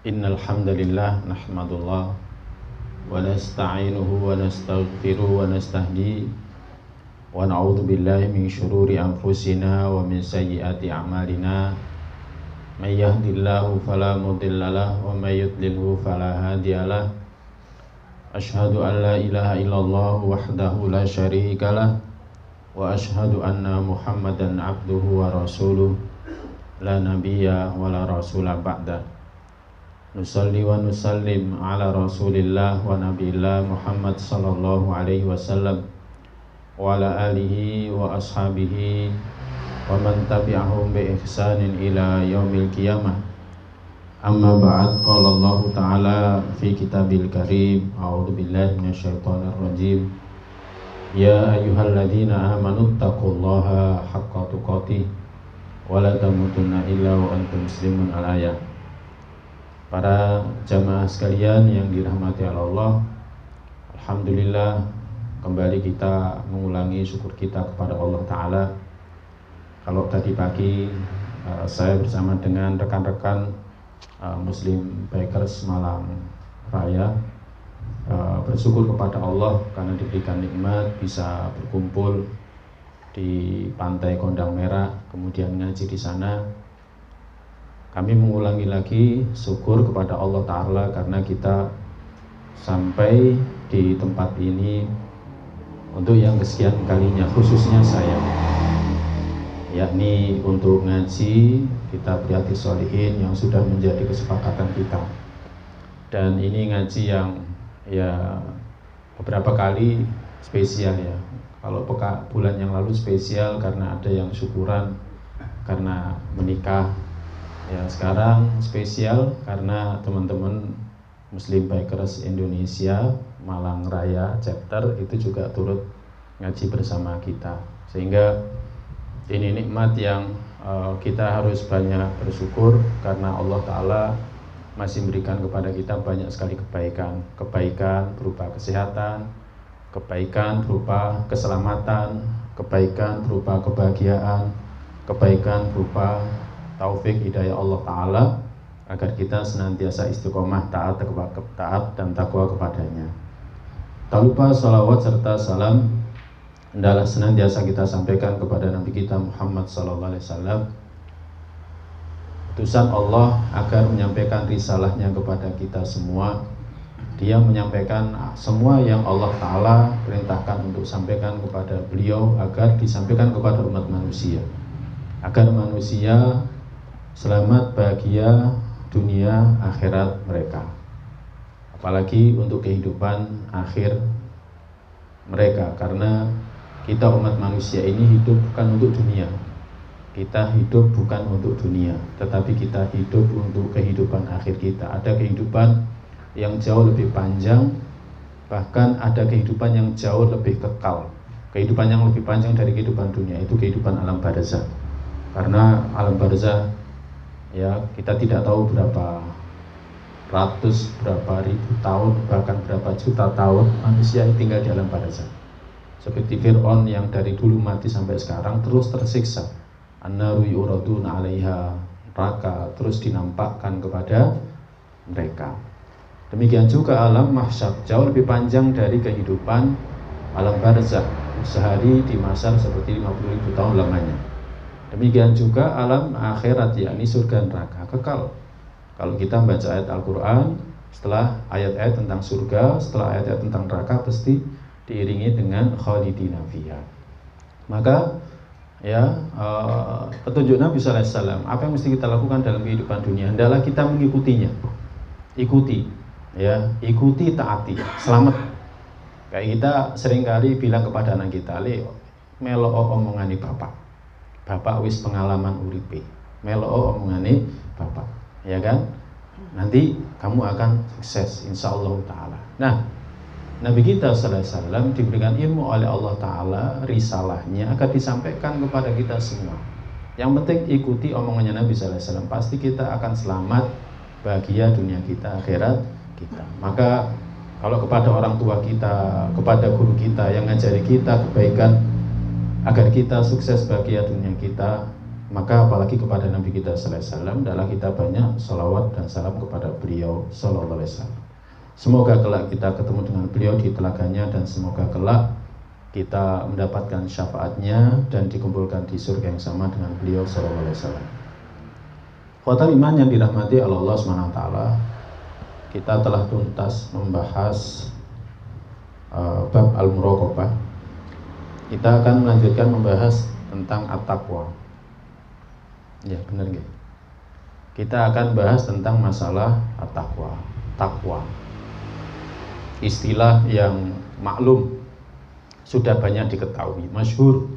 Innal hamdalillah nahmadullah wa nasta'inuhu wa nastaghfiruhu wa nastahdi wa na'udzu billahi min syururi anfusina wa min sayyiati a'malina may yahdihillahu fala mudhillalah wa may yudlilhu fala hadiyalah. Asyhadu an la ilaha illallah wahdahu la syarikalah wa asyhadu anna Muhammadan abduhu wa rasuluh la nabiyya wa la rasula ba'da. Nusalli wa nusallim ala rasulillah wa nabiillah Muhammad sallallahu alaihi wasallam wa ala alihi wa ashabihi wa man tabi'ahum bi ihsanin ila yaumil qiyamah. Amma ba'd, qala Allah ta'ala fi kitabil karim, a'udzu billahi minasyaitonir rajim. Ya ayyuhalladzina amanu taqullaha haqqa tuqatih wa la tamutunna illa wa antum muslimun. Al-ayah. Para jamaah sekalian yang dirahmati Allah, alhamdulillah kembali kita mengulangi syukur kita kepada Allah Ta'ala. Kalau tadi pagi saya bersama dengan rekan-rekan Muslim Bikers Malang Raya bersyukur kepada Allah karena diberikan nikmat bisa berkumpul di Pantai Gondang Merah, kemudian ngaji di sana. Kami mengulangi lagi syukur kepada Allah Ta'ala karena kita sampai di tempat ini untuk yang kesekian kalinya, khususnya saya, yakni untuk ngaji kitab Riyadhus Shalihin yang sudah menjadi kesepakatan kita. Dan ini ngaji yang ya beberapa kali spesial ya. Kalau bulan yang lalu spesial karena ada yang syukuran karena menikah. Ya, sekarang spesial karena teman-teman Muslim Bikers Indonesia Malang Raya chapter itu juga turut ngaji bersama kita, sehingga ini nikmat yang kita harus banyak bersyukur karena Allah Ta'ala masih memberikan kepada kita banyak sekali kebaikan berupa kesehatan, kebaikan berupa keselamatan, kebaikan berupa kebahagiaan, kebaikan berupa taufik hidayah Allah Ta'ala agar kita senantiasa istiqomah taat dan takwa kepadanya. Tak lupa salawat serta salam hendaklah senantiasa kita sampaikan kepada Nabi kita Muhammad SAW, utusan Allah agar menyampaikan risalahnya kepada kita semua. Dia menyampaikan semua yang Allah Ta'ala perintahkan untuk sampaikan kepada beliau agar disampaikan kepada umat manusia, agar manusia selamat bahagia dunia akhirat mereka, apalagi untuk kehidupan akhir mereka, karena kita umat manusia ini hidup bukan untuk dunia. Kita hidup bukan untuk dunia, tetapi kita hidup untuk kehidupan akhir kita. Ada kehidupan yang jauh lebih panjang, bahkan ada kehidupan yang jauh lebih kekal. Kehidupan yang lebih panjang dari kehidupan dunia itu kehidupan alam barzakh. Karena alam barzakh ya kita tidak tahu berapa ratus, berapa ribu tahun, bahkan berapa juta tahun manusia tinggal di alam barzakh. Seperti Fir'aun yang dari dulu mati sampai sekarang terus tersiksa. An-naru yuraduna 'alaiha, neraka terus dinampakkan kepada mereka. Demikian juga alam mahsyar jauh lebih panjang dari kehidupan alam barzakh. Sehari di masar seperti 50.000 tahun lamanya. Demikian juga alam akhirat, yakni surga neraka kekal. Kalau kita membaca ayat Al-Quran, setelah ayat-ayat tentang surga, setelah ayat-ayat tentang neraka, pasti diiringi dengan khalidina fiha. Maka ya petunjuk Nabi SAW, apa yang mesti kita lakukan dalam kehidupan dunia, hendaklah kita mengikutinya. Ikuti, ya, ikuti, taati, selamat. Kayak kita seringkali bilang kepada anak kita, melo omongane bapak. Bapak wis pengalaman uripe, melo omongane bapak, ya kan? Nanti kamu akan sukses insyaallah Ta'ala. Nah, Nabi kita sallallahu alaihi wasallam diberikan ilmu oleh Allah Ta'ala, risalahnya akan disampaikan kepada kita semua. Yang penting ikuti omongannya Nabi sallallahu alaihi wasallam, pasti kita akan selamat, bahagia dunia kita, akhirat kita. Maka kalau kepada orang tua kita, kepada guru kita yang ngajari kita kebaikan agar kita sukses bahagia dunia kita, maka apalagi kepada Nabi kita sallallahu alaihi wasallam, adalah kita banyak salawat dan salam kepada beliau sallallahu alaihi wasallam. Semoga kelak kita ketemu dengan beliau di telaganya, dan semoga kelak kita mendapatkan syafaatnya dan dikumpulkan di surga yang sama dengan beliau sallallahu alaihi wasallam. Ikhwatal iman yang dirahmati Allah Subhanahu wa taala, kita telah tuntas membahas bab al-muraqabah. Kita akan melanjutkan membahas tentang at-taqwa. Ya, benar nggih? Kita akan bahas tentang masalah at-taqwa. Taqwa. Istilah yang maklum, sudah banyak diketahui, masyhur,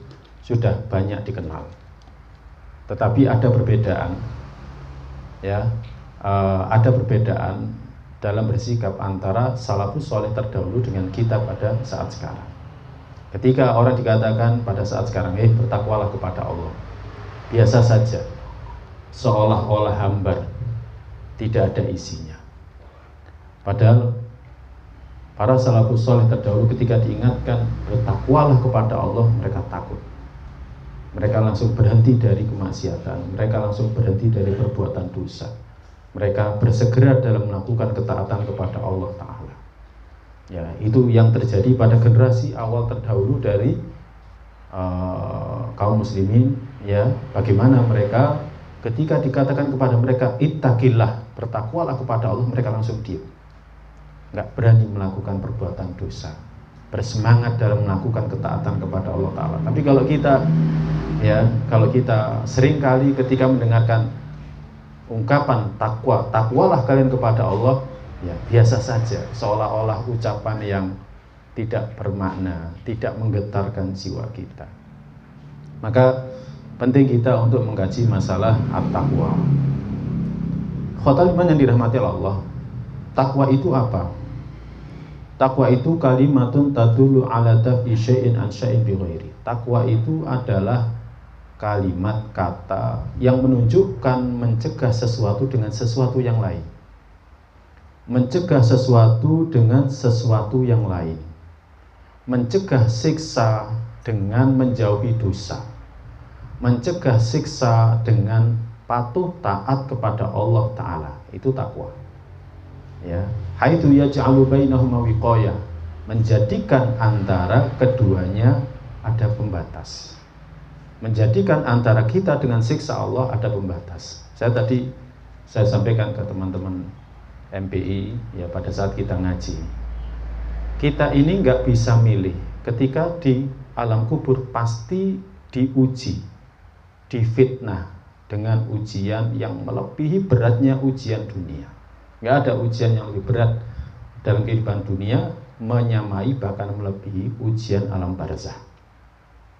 sudah banyak dikenal. Tetapi ada perbedaan. Ya, ada perbedaan dalam bersikap antara salafus soleh terdahulu dengan kita pada saat sekarang. Ketika orang dikatakan pada saat sekarang, bertakwalah kepada Allah, biasa saja, seolah-olah hambar, tidak ada isinya. Padahal para salafus soleh terdahulu ketika diingatkan bertakwalah kepada Allah, mereka takut. Mereka langsung berhenti dari kemaksiatan, mereka langsung berhenti dari perbuatan dosa. Mereka bersegera dalam melakukan ketaatan kepada Allah Ta'ala. Ya, itu yang terjadi pada generasi awal terdahulu dari kaum muslimin. Ya, bagaimana mereka ketika dikatakan kepada mereka ittaqillah, bertakwalah kepada Allah, mereka langsung diam, nggak berani melakukan perbuatan dosa, bersemangat dalam melakukan ketaatan kepada Allah Ta'ala. Tapi kalau kita seringkali ketika mendengarkan ungkapan takwa, takwalah kalian kepada Allah, ya biasa saja, seolah-olah ucapan yang tidak bermakna, tidak menggetarkan jiwa kita. Maka penting kita untuk mengkaji masalah at-taqwa. Ikhwatal iman yang dirahmati Allah, takwa itu apa? Takwa itu kalimatun tadullu ala dafi syai'in an syai'in bi ghairi. Takwa itu adalah kalimat kata yang menunjukkan mencegah sesuatu dengan sesuatu yang lain. Mencegah sesuatu dengan sesuatu yang lain. Mencegah siksa dengan menjauhi dosa. Mencegah siksa dengan patuh taat kepada Allah Ta'ala. Itu takwa. Ya, haitsu yaj'alu bainahuma wiqayah, menjadikan antara keduanya ada pembatas. Menjadikan antara kita dengan siksa Allah ada pembatas. Saya sampaikan ke teman-teman MPI ya pada saat kita ngaji, kita ini nggak bisa milih. Ketika di alam kubur pasti diuji, difitnah dengan ujian yang melebihi beratnya ujian dunia. Nggak ada ujian yang lebih berat dalam kehidupan dunia menyamai bahkan melebihi ujian alam barzah.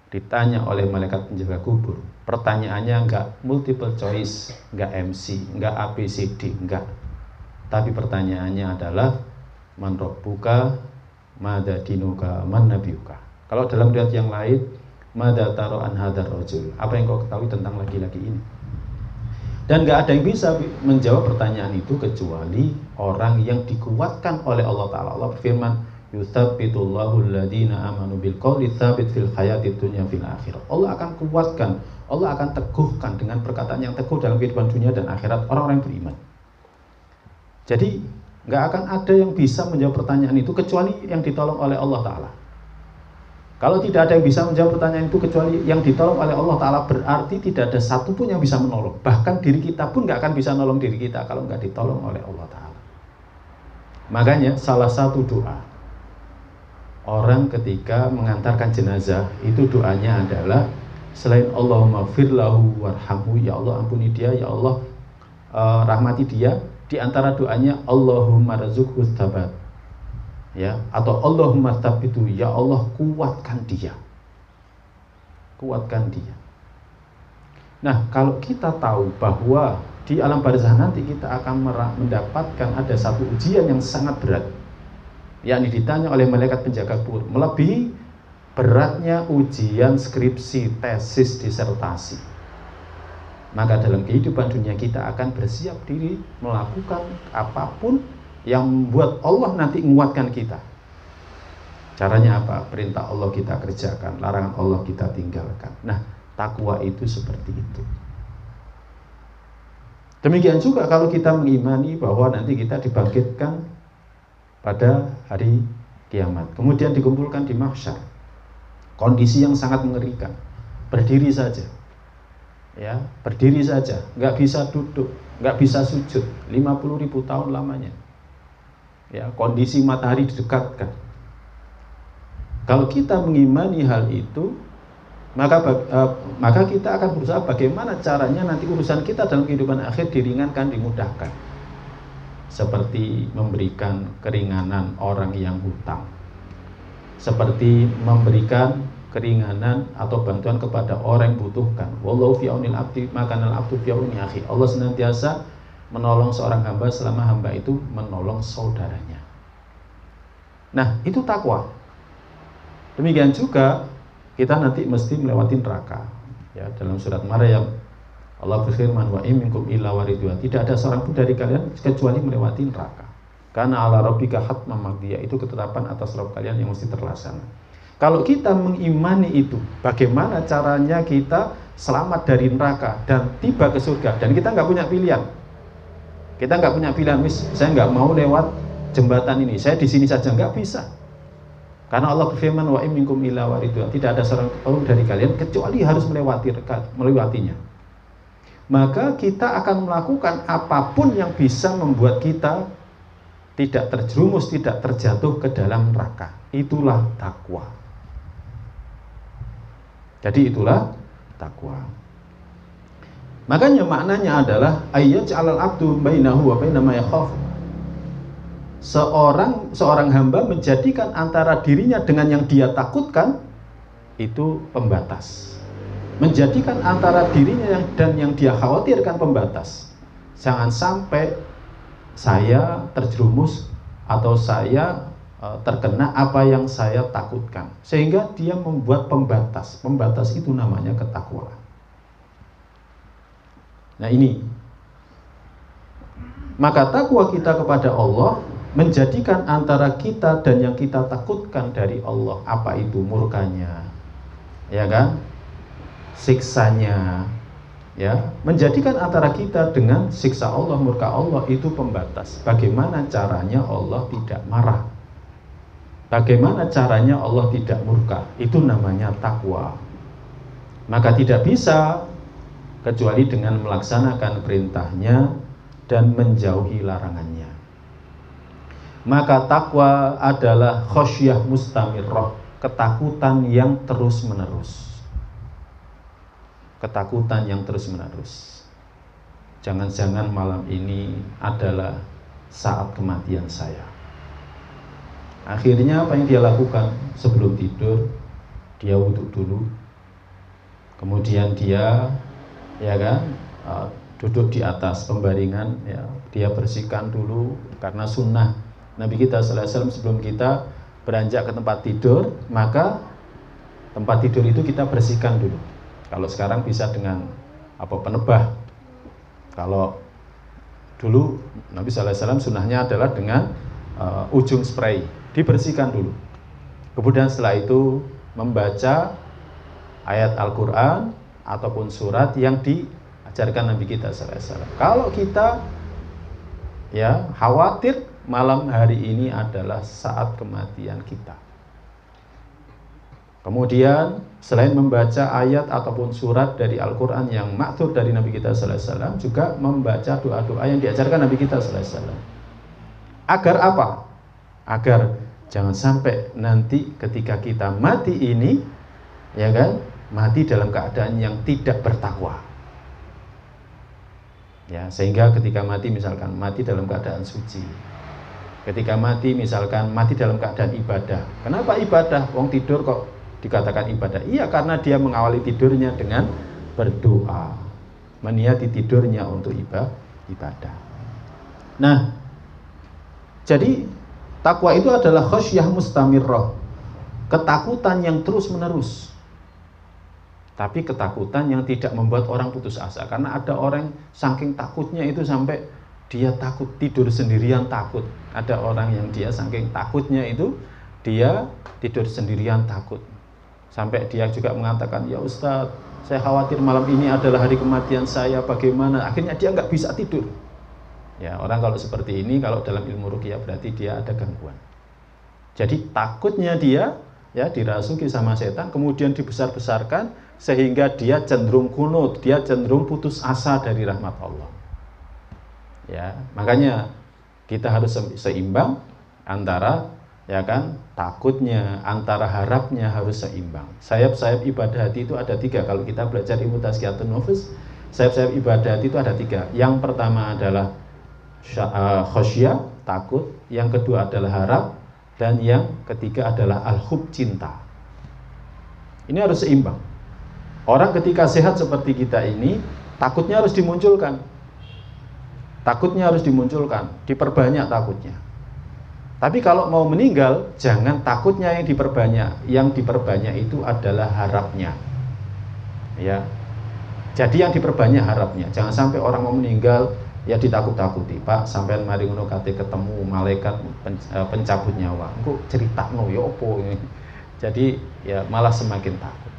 Ditanya oleh malaikat penjaga kubur, pertanyaannya nggak multiple choice, nggak MC, nggak ABCD, nggak. Tapi pertanyaannya adalah man rabbuka, madza dinuka, man nabiyuka. Kalau dalam riwayat yang lain, madza taro an hadzal rajul, apa yang kau ketahui tentang laki-laki ini? Dan nggak ada yang bisa menjawab pertanyaan itu kecuali orang yang dikuatkan oleh Allah Ta'ala. Allah berfirman, yutsabbitullahu alladziina aamanu bil qouli tsabit fil hayatid dunya fil akhirah. Allah akan kuatkan, Allah akan teguhkan dengan perkataan yang teguh dalam kehidupan dunia dan akhirat orang-orang yang beriman. Jadi nggak akan ada yang bisa menjawab pertanyaan itu kecuali yang ditolong oleh Allah Ta'ala. Kalau tidak ada yang bisa menjawab pertanyaan itu kecuali yang ditolong oleh Allah Ta'ala, berarti tidak ada satupun yang bisa menolong. Bahkan diri kita pun nggak akan bisa nolong diri kita kalau nggak ditolong oleh Allah Ta'ala. Makanya salah satu doa orang ketika mengantarkan jenazah itu doanya adalah selain Allahumma firlahu warhamhu, ya Allah ampuni dia, ya Allah rahmati dia. Di antara doanya Allahumma razukhu tsabat, ya, atau Allahumma tsabitu, ya Allah kuatkan dia, kuatkan dia. Nah, kalau kita tahu bahwa di alam barzah nanti kita akan mendapatkan ada satu ujian yang sangat berat, yakni ditanya oleh malaikat penjaga kubur, melebihi beratnya ujian skripsi, tesis, disertasi. Maka dalam kehidupan dunia kita akan bersiap diri melakukan apapun yang membuat Allah nanti menguatkan kita. Caranya apa? Perintah Allah kita kerjakan, larangan Allah kita tinggalkan. Nah, takwa itu seperti itu. Demikian juga kalau kita mengimani bahwa nanti kita dibangkitkan pada hari kiamat, kemudian dikumpulkan di mahsyar, kondisi yang sangat mengerikan, berdiri saja, ya, berdiri saja, nggak bisa duduk, nggak bisa sujud, 50.000 tahun lamanya, ya, kondisi matahari didekatkan. Kalau kita mengimani hal itu, maka kita akan berusaha bagaimana caranya nanti urusan kita dalam kehidupan akhir diringankan, dimudahkan. Seperti memberikan keringanan orang yang hutang, seperti memberikan keringanan atau bantuan kepada orang yang butuhkan. Wallahu fi aunil abdi makanal abdu fi auni akhi. Allah senantiasa menolong seorang hamba selama hamba itu menolong saudaranya. Nah, itu takwa. Demikian juga kita nanti mesti melewati neraka. Ya, dalam surat Maryam Allah berfirman, wa in minkum illa waridha. Tidak ada seorang pun dari kalian kecuali melewati neraka. Karena ala rabbika hatmam maqdiya, itu ketetapan atas Rabb kalian yang mesti terlaksana. Kalau kita mengimani itu, bagaimana caranya kita selamat dari neraka dan tiba ke surga? Dan kita nggak punya pilihan. Kita nggak punya pilihan, saya nggak mau lewat jembatan ini, saya di sini saja, nggak bisa. Karena Allah berfirman, wa in minkum illa waridha. Tidak ada seorang pun dari kalian kecuali harus melewatinya. Maka kita akan melakukan apapun yang bisa membuat kita tidak terjerumus, tidak terjatuh ke dalam neraka. Itulah takwa. Jadi itulah takwa. Makanya maknanya adalah ayyaj'alal abdu bainahu wa baina ma yakhaf. Seorang hamba menjadikan antara dirinya dengan yang dia takutkan itu pembatas. Menjadikan antara dirinya dan yang dia khawatirkan pembatas. Jangan sampai saya terjerumus atau saya terkena apa yang saya takutkan, sehingga dia membuat pembatas. Pembatas itu namanya ketakwaan. Nah ini, maka takwa kita kepada Allah menjadikan antara kita dan yang kita takutkan dari Allah, apa itu murkanya, ya kan, siksanya, ya, menjadikan antara kita dengan siksa Allah, murka Allah itu pembatas. Bagaimana caranya Allah tidak marah? Bagaimana caranya Allah tidak murka? Itu namanya takwa. Maka tidak bisa kecuali dengan melaksanakan perintahnya dan menjauhi larangannya. Maka takwa adalah khosyah mustamirrah, ketakutan yang terus menerus. Ketakutan yang terus menerus. Jangan-jangan malam ini adalah saat kematian saya. Akhirnya apa yang dia lakukan? Sebelum tidur dia wudhu dulu, kemudian dia, ya kan, duduk di atas pembaringan, ya, dia bersihkan dulu. Karena sunnah Nabi kita sallallahu alaihi wasallam, sebelum kita beranjak ke tempat tidur, maka tempat tidur itu kita bersihkan dulu. Kalau sekarang bisa dengan penebah. Kalau dulu Nabi sallallahu alaihi wasallam sunnahnya adalah dengan ujung spray, dibersihkan dulu. Kemudian setelah itu membaca ayat Al-Quran ataupun surat yang diajarkan Nabi kita sallallahu alaihi wasallam. Kalau kita ya khawatir malam hari ini adalah saat kematian kita, kemudian selain membaca ayat ataupun surat dari Al-Quran yang ma'thur dari Nabi kita sallallahu alaihi wasallam, juga membaca doa-doa yang diajarkan Nabi kita sallallahu alaihi wasallam. Agar apa? Agar jangan sampai nanti ketika kita mati ini, ya kan, mati dalam keadaan yang tidak bertakwa. Ya, sehingga ketika mati, misalkan mati dalam keadaan suci, ketika mati misalkan mati dalam keadaan ibadah. Kenapa ibadah? Wong tidur kok dikatakan ibadah? Iya, karena dia mengawali tidurnya dengan berdoa, meniati tidurnya untuk ibadah. Nah, jadi takwa itu adalah khosyah mustamirrah, ketakutan yang terus menerus. Tapi ketakutan yang tidak membuat orang putus asa. Karena ada orang saking takutnya itu sampai dia takut tidur sendirian, takut. Ada orang yang dia saking takutnya itu dia tidur sendirian takut. Sampai dia juga mengatakan, ya Ustadz, saya khawatir malam ini adalah hari kematian saya, bagaimana? Akhirnya dia nggak bisa tidur. Ya, orang kalau seperti ini, kalau dalam ilmu ruqyah berarti dia ada gangguan. Jadi takutnya dia ya dirasuki sama setan, kemudian dibesar-besarkan sehingga dia cenderung kunut, dia cenderung putus asa dari rahmat Allah. Ya, makanya kita harus seimbang antara ya kan takutnya, antara harapnya harus seimbang. Sayap-sayap ibadah hati itu ada 3. Kalau kita belajar ilmu tazkiyatun nufus, sayap-sayap ibadah hati itu ada 3. Yang pertama adalah khosyah, takut. Yang kedua adalah harap. Dan yang ketiga adalah al-hub, cinta. Ini harus seimbang. Orang ketika sehat seperti kita ini, takutnya harus dimunculkan. Takutnya harus dimunculkan, diperbanyak takutnya. Tapi kalau mau meninggal, jangan takutnya yang diperbanyak. Yang diperbanyak itu adalah harapnya. Ya. Jadi yang diperbanyak harapnya. Jangan sampai orang mau meninggal ya ditakut-takuti, Pak, sampean mari ngono kate ketemu malaikat pencabut nyawa. Engko critakno ya opo ini. Jadi ya malah semakin takut.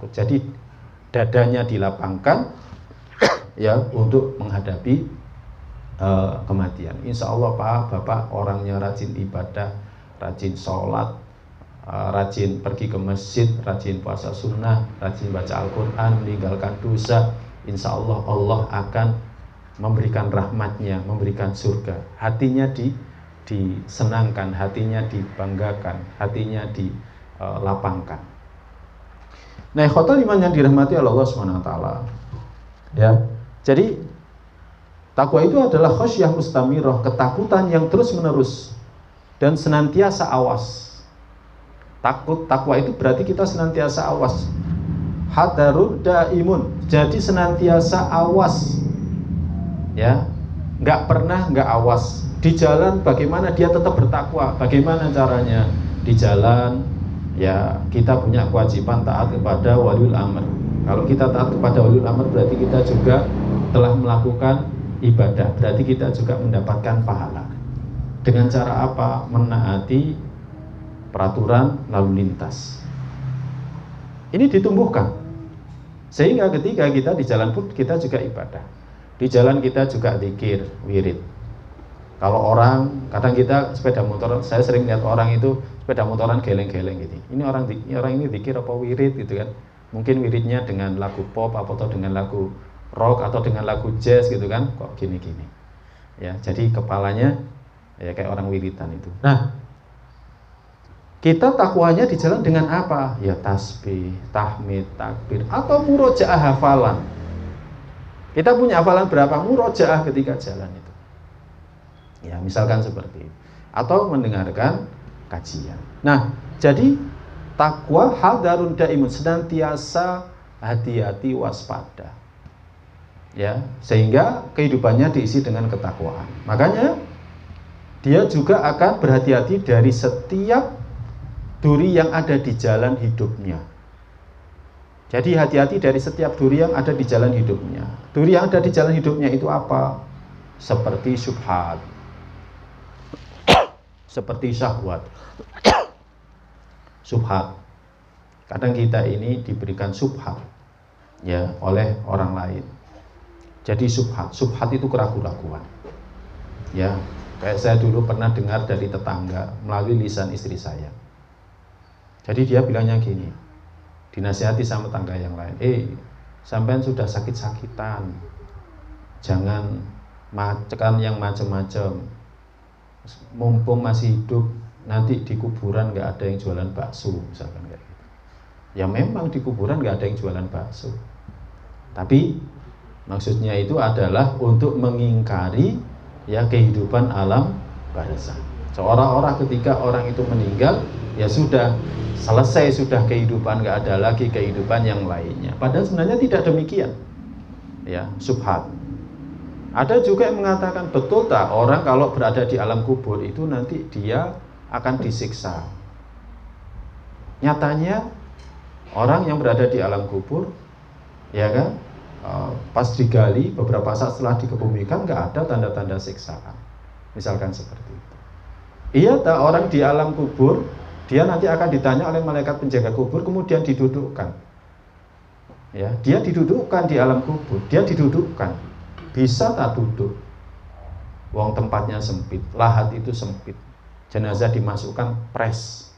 Jadi dadanya dilapangkan ya untuk menghadapi kematian. Insya Allah Pak, Bapak orangnya rajin ibadah, rajin sholat, rajin pergi ke masjid, rajin puasa sunnah, rajin baca Al-Quran, meninggalkan dosa. Insya Allah Allah akan memberikan rahmatnya, memberikan surga. Hatinya disenangkan, hatinya dibanggakan, hatinya dilapangkan. Nah, ikhwatal iman yang dirahmati Allah SWT. Ya, jadi takwa itu adalah khosyah mustamirah, ketakutan yang terus menerus dan senantiasa awas. Takwa itu berarti kita senantiasa awas. Hadarun daimun, jadi senantiasa awas. Ya, nggak pernah nggak awas. Di jalan bagaimana dia tetap bertakwa? Bagaimana caranya? Di jalan ya kita punya kewajiban taat kepada waliul amr. Kalau kita taat kepada waliul amr berarti kita juga telah melakukan ibadah, berarti kita juga mendapatkan pahala. Dengan cara apa? Menaati peraturan lalu lintas. Ini ditumbuhkan. Sehingga ketika kita di jalan pun kita juga ibadah. Di jalan kita juga zikir, wirid. Kalau orang, kadang kita sepeda motor, saya sering lihat orang itu sepeda motoran geleng-geleng gitu. Ini orang ini zikir apa wirid gitu kan. Mungkin wiridnya dengan lagu pop atau dengan lagu rock atau dengan lagu jazz gitu kan. Kok gini-gini. Ya, jadi kepalanya ya kayak orang wiridan itu. Nah, kita takwanya di jalan dengan apa? Ya tasbih, tahmid, takbir, atau murojaah hafalan. Kita punya hafalan berapa? Murojaah ketika jalan itu. Ya, misalkan seperti itu. Atau mendengarkan kajian. Nah, jadi takwa hadarun daimun, senantiasa hati-hati, waspada. Ya, sehingga kehidupannya diisi dengan ketakwaan. Makanya dia juga akan berhati-hati dari setiap duri yang ada di jalan hidupnya. Jadi hati-hati dari setiap duri yang ada di jalan hidupnya. Duri yang ada di jalan hidupnya itu apa? Seperti syubhat, seperti syahwat. Syubhat. Kadang kita ini diberikan syubhat ya oleh orang lain. Jadi syubhat itu keraguan-raguan. Ya, kayak saya dulu pernah dengar dari tetangga melalui lisan istri saya. Jadi dia bilangnya gini, dinasihati sama tangga yang lain, sampean sudah sakit-sakitan, jangan makan yang macam-macam. Mumpung masih hidup, nanti di kuburan nggak ada yang jualan bakso, misalkan kayak gitu. Ya memang di kuburan nggak ada yang jualan bakso, tapi maksudnya itu adalah untuk mengingkari ya kehidupan alam barzakh. Seolah-olah ketika orang itu meninggal, ya sudah selesai, sudah kehidupan, nggak ada lagi kehidupan yang lainnya. Padahal sebenarnya tidak demikian. Ya, syubhat. Ada juga yang mengatakan betul tak orang kalau berada di alam kubur itu nanti dia akan disiksa. Nyatanya orang yang berada di alam kubur, ya kan, pas digali beberapa saat setelah dikebumikan nggak ada tanda-tanda siksaan. Misalkan seperti itu. Iya tak orang di alam kubur dia nanti akan ditanya oleh malaikat penjaga kubur, kemudian didudukkan. Ya, dia didudukkan di alam kubur, dia didudukkan. Bisa tak duduk? Wong tempatnya sempit, lahat itu sempit. Jenazah dimasukkan pres.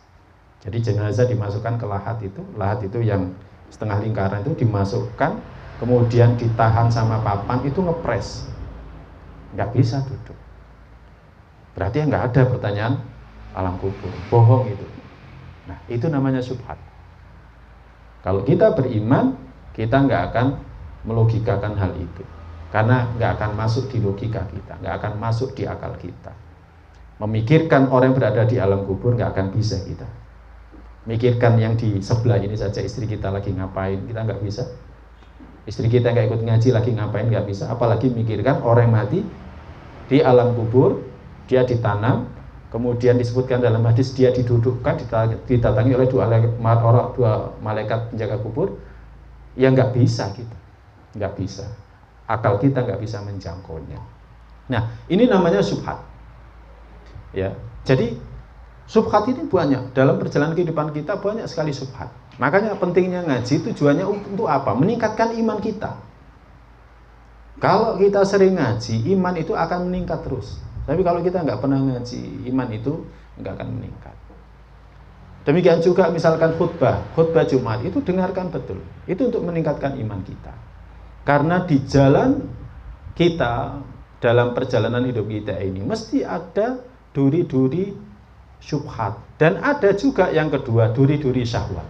Jadi jenazah dimasukkan ke lahat itu yang setengah lingkaran itu dimasukkan, kemudian ditahan sama papan, itu ngepres. Nggak bisa duduk. Berarti nggak ada pertanyaan alam kubur, bohong itu. Nah, itu namanya syubhat. Kalau kita beriman, kita nggak akan melogikakan hal itu, karena nggak akan masuk di logika kita, nggak akan masuk di akal kita. Memikirkan orang yang berada di alam kubur nggak akan bisa kita. Mikirkan yang di sebelah ini saja, istri kita lagi ngapain, kita nggak bisa. Istri kita nggak ikut ngaji lagi ngapain, nggak bisa. Apalagi mikirkan orang yang mati di alam kubur, dia ditanam, kemudian disebutkan dalam hadis dia didudukkan, didatangi oleh dua malaikat penjaga kubur. Ya nggak bisa kita, nggak bisa. Akal kita nggak bisa menjangkaunya. Nah, ini namanya syubhat. Ya, jadi syubhat ini banyak dalam perjalanan kehidupan kita, banyak sekali syubhat. Makanya pentingnya ngaji, tujuannya untuk apa? Meningkatkan iman kita. Kalau kita sering ngaji, iman itu akan meningkat terus. Tapi kalau kita nggak pernah ngaji, iman itu nggak akan meningkat. Demikian juga misalkan khutbah Jumat itu dengarkan betul. Itu untuk meningkatkan iman kita. Karena di jalan kita, dalam perjalanan hidup kita ini, mesti ada duri-duri syubhat. Dan ada juga yang kedua, duri-duri syahwat.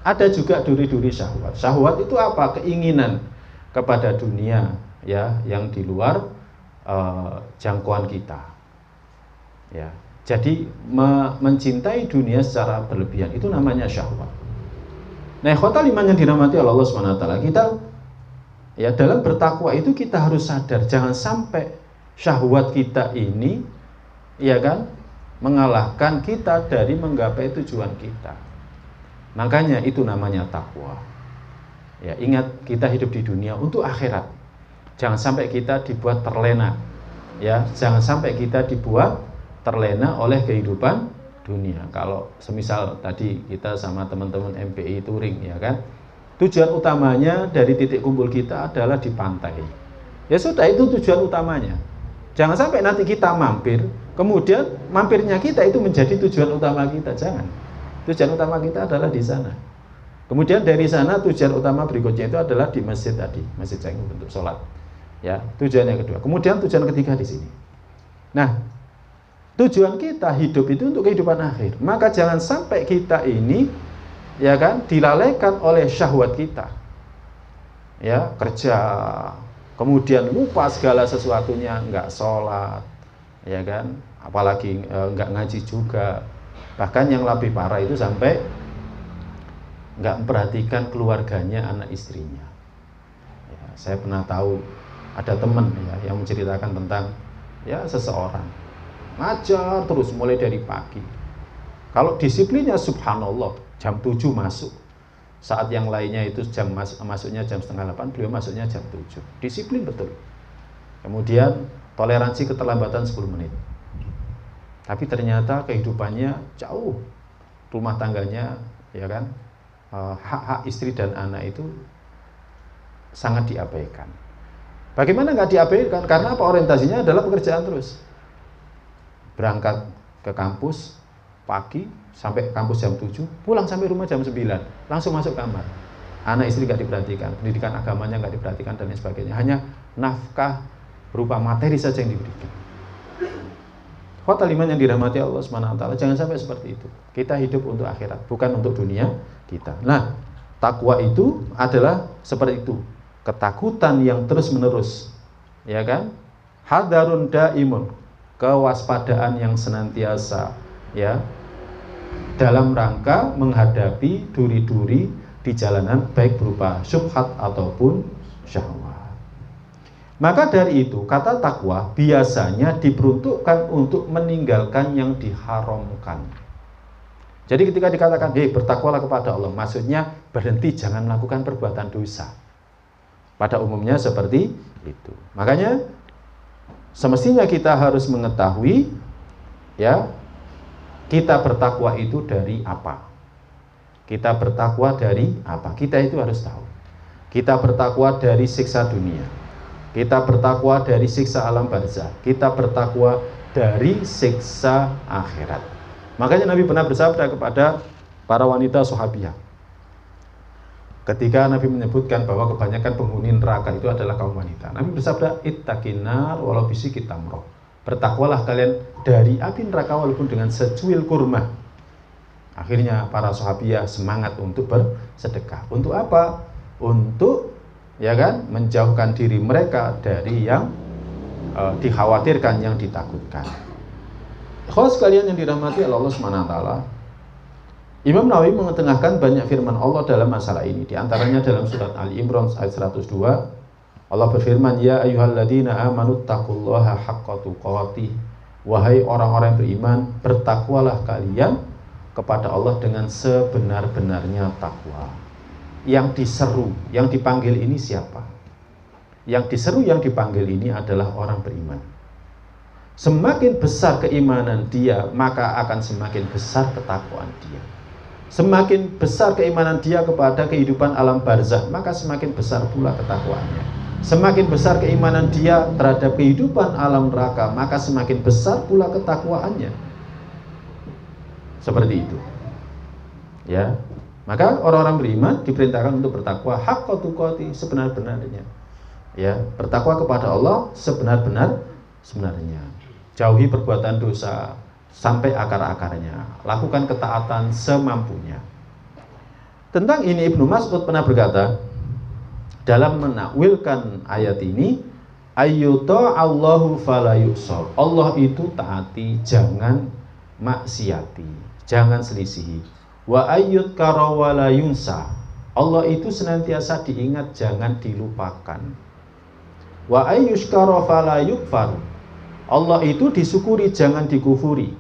Ada juga duri-duri syahwat. Syahwat itu apa? Keinginan kepada dunia, ya, yang di luar jangkauan kita. Ya. Jadi mencintai dunia secara berlebihan, itu namanya syahwat. Nah, ikhwatal iman yang dirahmati Allah SWT, kita ya dalam bertakwa itu kita harus sadar, jangan sampai syahwat kita ini, ya kan, mengalahkan kita dari menggapai tujuan kita. Makanya itu namanya takwa. Ya, ingat kita hidup di dunia untuk akhirat. Jangan sampai kita dibuat terlena. Ya, jangan sampai kita dibuat terlena oleh kehidupan dunia. Kalau semisal tadi kita sama teman-teman MPI touring, ya kan, tujuan utamanya dari titik kumpul kita adalah di pantai. Ya sudah, itu tujuan utamanya. Jangan sampai nanti kita mampir, kemudian mampirnya kita itu menjadi tujuan utama kita. Jangan. Tujuan utama kita adalah di sana. Kemudian dari sana tujuan utama berikutnya itu adalah di masjid tadi, masjid yang untuk sholat. Ya, tujuan yang kedua. Kemudian tujuan ketiga di sini. Nah, tujuan kita hidup itu untuk kehidupan akhir. Maka jangan sampai kita ini, ya kan, dilalaikan oleh syahwat kita. Ya, kerja, kemudian lupa segala sesuatunya, nggak sholat, ya kan, apalagi nggak ngaji juga. Bahkan yang lebih parah itu sampai nggak memperhatikan keluarganya, anak istrinya. Ya, saya pernah tahu ada teman ya yang menceritakan tentang ya seseorang ngajar terus mulai dari pagi. Kalau disiplinnya subhanallah jam 7 masuk. Saat yang lainnya itu masuknya jam setengah 8, beliau masuknya jam 7. Disiplin betul. Kemudian toleransi keterlambatan 10 menit. Tapi ternyata kehidupannya jauh. Rumah tangganya, ya kan, hak-hak istri dan anak itu sangat diabaikan. Bagaimana nggak diabaikan? Karena apa? Orientasinya adalah pekerjaan terus. Berangkat ke kampus pagi sampai kampus jam 7, pulang sampai rumah jam 9, langsung masuk kamar. Anak istri nggak diperhatikan, pendidikan agamanya nggak diperhatikan dan lain sebagainya. Hanya nafkah berupa materi saja yang diberikan. Khotal iman yang dirahmati Allah SWT, jangan sampai seperti itu. Kita hidup untuk akhirat, bukan untuk dunia kita. Nah, takwa itu adalah seperti itu. Ketakutan yang terus-menerus, ya kan? Hadarun daimun, kewaspadaan yang senantiasa, ya, dalam rangka menghadapi duri-duri di jalanan, baik berupa syubhat ataupun syahwat. Maka dari itu, kata takwa biasanya diperuntukkan untuk meninggalkan yang diharamkan. Jadi ketika dikatakan, hei bertakwalah kepada Allah, maksudnya berhenti, jangan melakukan perbuatan dosa. Pada umumnya seperti itu. Makanya semestinya kita harus mengetahui, ya, Kita bertakwa itu dari apa? Kita bertakwa dari apa? Kita itu harus tahu. Kita bertakwa dari siksa dunia. Kita bertakwa dari siksa alam barzah. Kita bertakwa dari siksa akhirat. Makanya Nabi pernah bersabda kepada para wanita sahabiah. Ketika Nabi menyebutkan bahwa kebanyakan penghuni neraka itu adalah kaum wanita, Nabi bersabda, ittaqinnar walau bisyikki tamrah. Bertakwalah kalian dari api neraka walaupun dengan secuil kurma. Akhirnya para sahabiah semangat untuk bersedekah. Untuk apa? Untuk menjauhkan diri mereka dari yang dikhawatirkan, yang ditakutkan. Ikhwas sekalian yang dirahmati Allah Subhanahu wa taala, Imam Nawawi mengetengahkan banyak firman Allah dalam masalah ini. Di antaranya dalam surat Ali Imran ayat 102, Allah berfirman, ya ayyuhalladzina amanu taqullaha haqqa tuqatih. Wahai orang-orang yang beriman, bertakwalah kalian kepada Allah dengan sebenar-benarnya takwa. Yang diseru, yang dipanggil ini siapa? Yang diseru, yang dipanggil ini adalah orang beriman. Semakin besar keimanan dia, maka akan semakin besar ketakwaan dia. Semakin besar keimanan dia kepada kehidupan alam barzah, maka semakin besar pula ketakwaannya. Semakin besar keimanan dia terhadap kehidupan alam neraka, maka semakin besar pula ketakwaannya. Seperti itu. Ya. Maka orang-orang beriman diperintahkan untuk bertakwa haqqa tuqatih, sebenar-benarnya. Ya, bertakwa kepada Allah sebenar-benarnya. Jauhi perbuatan dosa sampai akar-akarnya. Lakukan ketaatan semampunya. Tentang ini Ibnu Mas'ud pernah berkata dalam menakwilkan ayat ini, ayyuta Allahu fala yusar. Allah itu taati, jangan maksiati, jangan selisihi. Wa ayyut karawala yunsa. Allah itu senantiasa diingat, jangan dilupakan. Wa ayyushkara fala yukfar. Allah itu disyukuri, jangan dikufuri.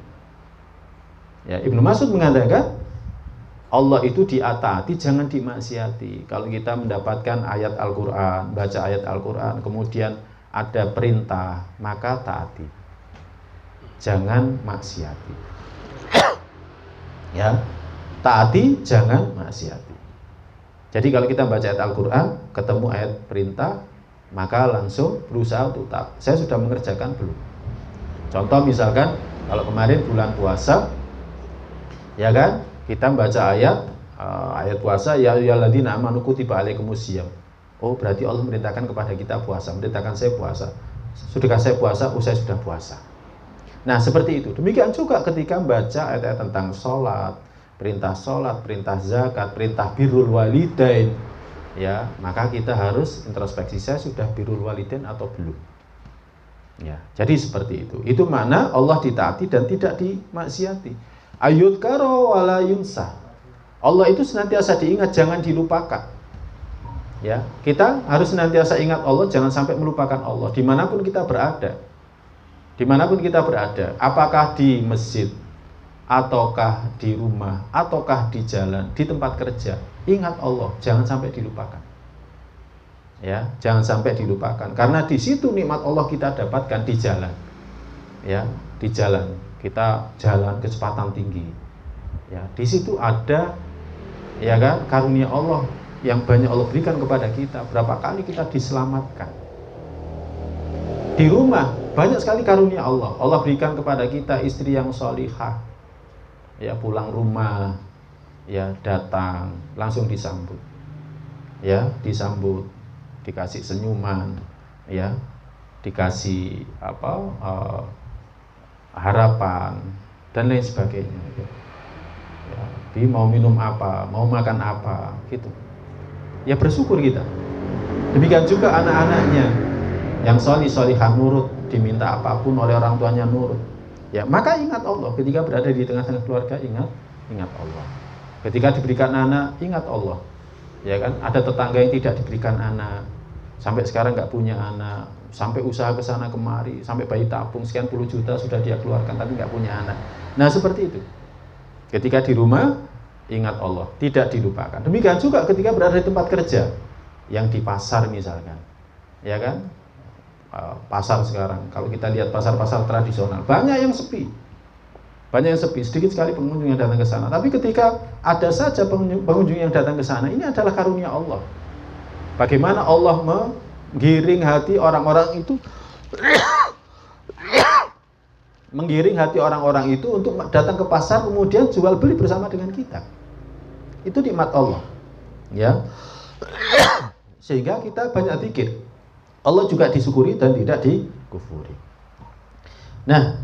Ya, Ibnu Mas'ud mengatakan Allah itu diataati, jangan dimaksiati. Kalau kita mendapatkan ayat Al-Quran, baca ayat Al-Quran, kemudian ada perintah, maka taati, jangan maksiati. Ya, taati, jangan maksiati. Jadi kalau kita baca ayat Al-Quran, ketemu ayat perintah, maka langsung berusaha untuk taat. Saya sudah mengerjakan belum? Contoh misalkan, kalau kemarin bulan puasa, ya kan, kita baca ayat puasa, ya ayyuhalladzina amanu kutiba alaikumusiyam. Oh, berarti Allah merintahkan kepada kita puasa, merintahkan saya puasa. Sudahkah saya puasa? Oh, saya sudah puasa. Nah, seperti itu. Demikian juga ketika baca ayat-ayat tentang sholat, perintah zakat, perintah birrul walidain, ya, maka kita harus introspeksi, saya sudah birrul walidain atau belum. Ya, jadi seperti itu. Itu makna Allah ditaati dan tidak dimaksiati. Ayyudkara wala yunsa. Allah itu senantiasa diingat, jangan dilupakan. Ya, kita harus senantiasa ingat Allah, jangan sampai melupakan Allah dimanapun kita berada. Dimanapun kita berada, apakah di masjid, ataukah di rumah, ataukah di jalan, di tempat kerja, ingat Allah, jangan sampai dilupakan. Ya, jangan sampai dilupakan, karena di situ nikmat Allah kita dapatkan di jalan. Ya, di jalan kita jalan kecepatan tinggi. Ya, di situ ada, ya kan, karunia Allah yang banyak Allah berikan kepada kita. Berapa kali kita diselamatkan. Di rumah banyak sekali karunia Allah. Allah berikan kepada kita istri yang sholihah. Ya, pulang rumah, ya, datang langsung disambut, ya, disambut, dikasih senyuman, ya, dikasih harapan dan lain sebagainya. Ya, mau minum apa, mau makan apa, gitu. Ya, bersyukur kita. Demikian juga anak-anaknya yang sholihah, nurut, diminta apapun oleh orang tuanya nurut. Ya, maka ingat Allah ketika berada di tengah-tengah keluarga, ingat Allah. Ketika diberikan anak, ingat Allah. Ya kan, ada tetangga yang tidak diberikan anak, sampai sekarang nggak punya anak, sampai usaha ke sana kemari, sampai bayi tabung sekian puluh juta sudah dia keluarkan tapi nggak punya anak. Nah, seperti itu. Ketika di rumah, ingat Allah, tidak dilupakan. Demikian juga ketika berada di tempat kerja, yang di pasar misalkan, ya kan. Pasar sekarang, kalau kita lihat pasar-pasar tradisional, banyak yang sepi. banyak yang sepi, sedikit sekali pengunjung yang datang ke sana. Tapi ketika ada saja pengunjung yang datang ke sana, ini adalah karunia Allah. Bagaimana Allah menggiring hati orang-orang itu menggiring hati orang-orang itu untuk datang ke pasar, kemudian jual beli bersama dengan kita. Itu nikmat Allah, ya. Sehingga kita banyak zikir. Allah juga disyukuri dan tidak dikufuri. Nah,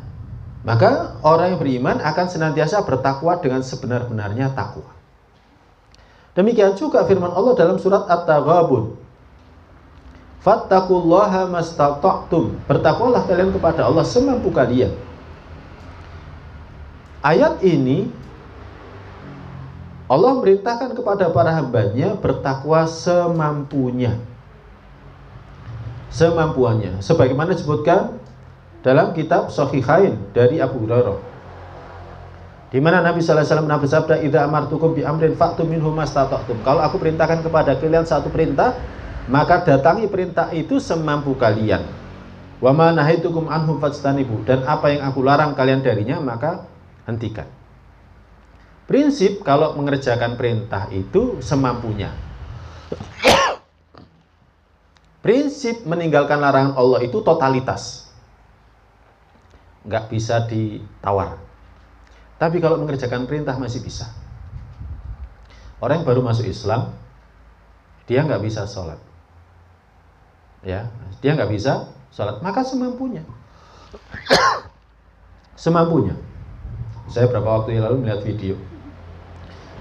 maka orang yang beriman akan senantiasa bertakwa dengan sebenar-benarnya takwa. Demikian juga firman Allah dalam surat At-Taghabun. Fattaqullaha mastata'tum. Bertakwalah kalian kepada Allah semampu kalian. Ayat ini Allah merintahkan kepada para hambanya bertakwa semampunya. Semampuannya. Sebagaimana disebutkan dalam kitab Sahihain dari Abu Hurairah, di mana Nabi sallallahu alaihi wasallam bersabda, "Idza amartukum bi amrin fa'tu minhu mastata'tum." Kalau aku perintahkan kepada kalian satu perintah, maka datangi perintah itu semampu kalian. Wa ma nahaitukum anhu fastanibu. Dan apa yang aku larang kalian darinya, maka hentikan. Prinsip kalau mengerjakan perintah itu semampunya. Prinsip meninggalkan larangan Allah itu totalitas, nggak bisa ditawar. Tapi kalau mengerjakan perintah masih bisa. Orang yang baru masuk Islam, dia nggak bisa sholat, ya, dia nggak bisa sholat, maka semampunya. Semampunya. Saya beberapa waktu yang lalu melihat video,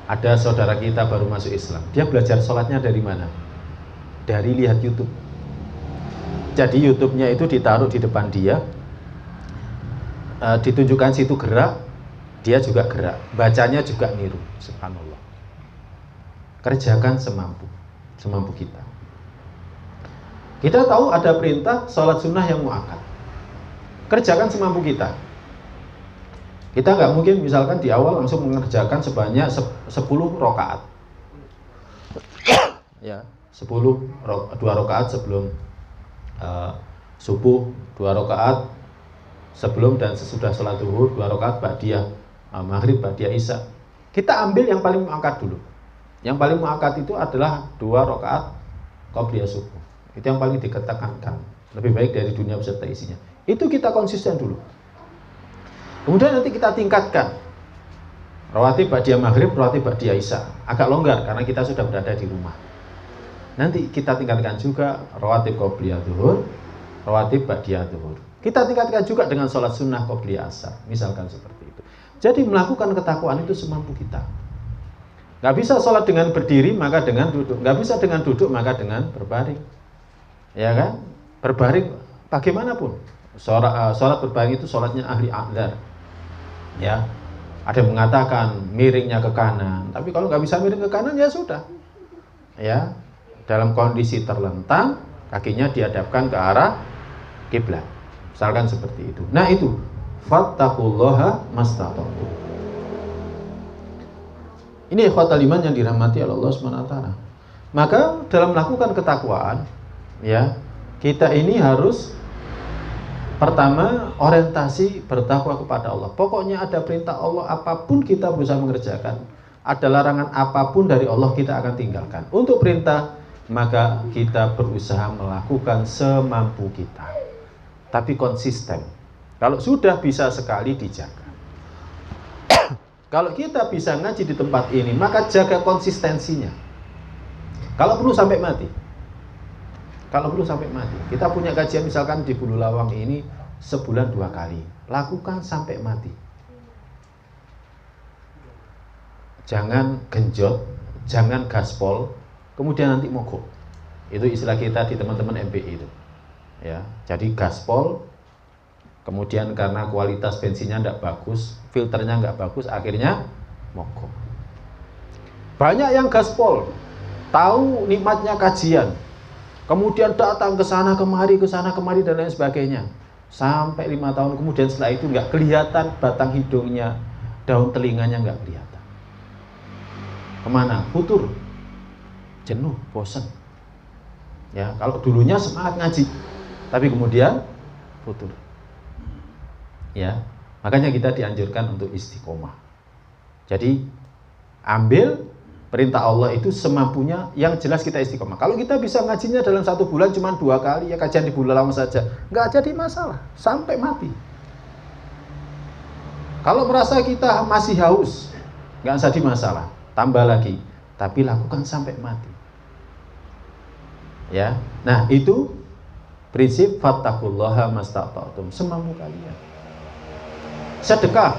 ada saudara kita baru masuk Islam, dia belajar sholatnya dari mana? Dari lihat YouTube. Jadi YouTube-nya itu ditaruh di depan dia, ditunjukkan situ gerak, dia juga gerak, bacanya juga niru. Subhanallah. Kerjakan semampu kita. Kita tahu ada perintah sholat sunnah yang muakkad, kerjakan semampu kita. Kita nggak mungkin misalkan di awal langsung mengerjakan sebanyak 10 rakaat, ya, 2 rakaat sebelum subuh, 2 rakaat sebelum dan sesudah sholat zuhur, 2 rakaat ba'diyah maghrib, ba'diyah isya. Kita ambil yang paling muakkad dulu. Yang paling muakkad itu adalah 2 rakaat qobliyah subuh. Itu yang paling diketekankan, lebih baik dari dunia beserta isinya. Itu kita konsisten dulu. Kemudian nanti kita tingkatkan rawatib ba'diyah maghrib, rawatib ba'diyah isya. Agak longgar karena kita sudah berada di rumah. Nanti kita tingkatkan juga rawatib qobliyah zuhur, rawatib ba'diyah zuhur. Kita tingkatkan juga dengan sholat sunnah qobliyah asar, misalkan seperti itu. Jadi melakukan ketakwaan itu semampu kita. Gak bisa sholat dengan berdiri maka dengan duduk, gak bisa dengan duduk maka dengan berbaring, ya kan? Berbaring bagaimanapun. Sholat berbaring itu sholatnya ahli a'dzar, ya. Ada yang mengatakan miringnya ke kanan, tapi kalau nggak bisa miring ke kanan ya sudah, ya. Dalam kondisi terlentang, kakinya dihadapkan ke arah kiblat, misalkan seperti itu. Nah itu, fattaqullaha mastata'tum. Ini ikhwatal iman yang dirahmati oleh Allah SWT. Maka dalam melakukan ketakwaan, ya, kita ini harus pertama orientasi bertakwa kepada Allah. Pokoknya ada perintah Allah apapun kita berusaha mengerjakan, ada larangan apapun dari Allah kita akan tinggalkan. Untuk perintah maka kita berusaha melakukan semampu kita, tapi konsisten. Kalau sudah bisa sekali dijaga. Kalau kita bisa ngaji di tempat ini, maka jaga konsistensinya. Kalau perlu sampai mati. Kalau perlu sampai mati. Kita punya kajian misalkan di Bulu Lawang ini sebulan 2 kali. Lakukan sampai mati. Jangan genjot, jangan gaspol, kemudian nanti mogok. Itu istilah kita di teman-teman MPI itu. Ya, jadi gaspol, kemudian karena kualitas bensinnya tidak bagus, filternya nggak bagus, akhirnya mogok. Banyak yang gaspol, tahu nikmatnya kajian, kemudian datang ke sana kemari dan lain sebagainya, sampai 5 tahun kemudian setelah itu nggak kelihatan batang hidungnya, daun telinganya nggak kelihatan. Kemana? Futur, jenuh, bosan. Ya, kalau dulunya semangat ngaji, tapi kemudian futur. Ya, Makanya kita dianjurkan untuk istiqomah. Jadi ambil perintah Allah itu semampunya, yang jelas kita istiqomah. Kalau kita bisa ngajinya dalam 1 bulan cuma 2 kali, ya kajian di bulan lama saja, nggak jadi masalah sampai mati. Kalau merasa kita masih haus, nggak jadi masalah, tambah lagi, tapi lakukan sampai mati. Ya, nah itu prinsip fattaqullaha mastata'tum, semampu kalian. Sedekah,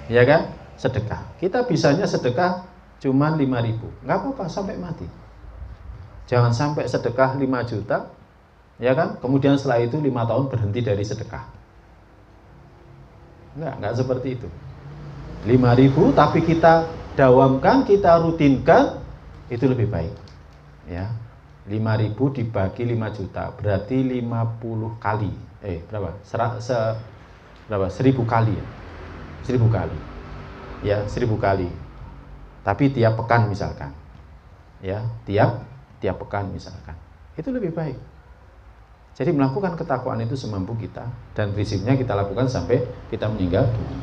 ya kan? Sedekah. Kita bisanya sedekah cuma 5.000, nggak apa-apa sampai mati. Jangan sampai sedekah 5 juta, ya kan? Kemudian setelah itu 5 tahun berhenti dari sedekah. Enggak seperti itu. 5.000 tapi kita dawamkan, kita rutinkan, itu lebih baik. Ya. 5.000 dibagi 5 juta berarti 50 kali. Berapa? 1.000 kali ya. 1.000 kali. Ya, 1.000 kali. Tapi tiap pekan misalkan. Ya, tiap pekan misalkan. Itu lebih baik. Jadi melakukan ketakwaan itu semampu kita, dan prinsipnya kita lakukan sampai kita meninggal dunia.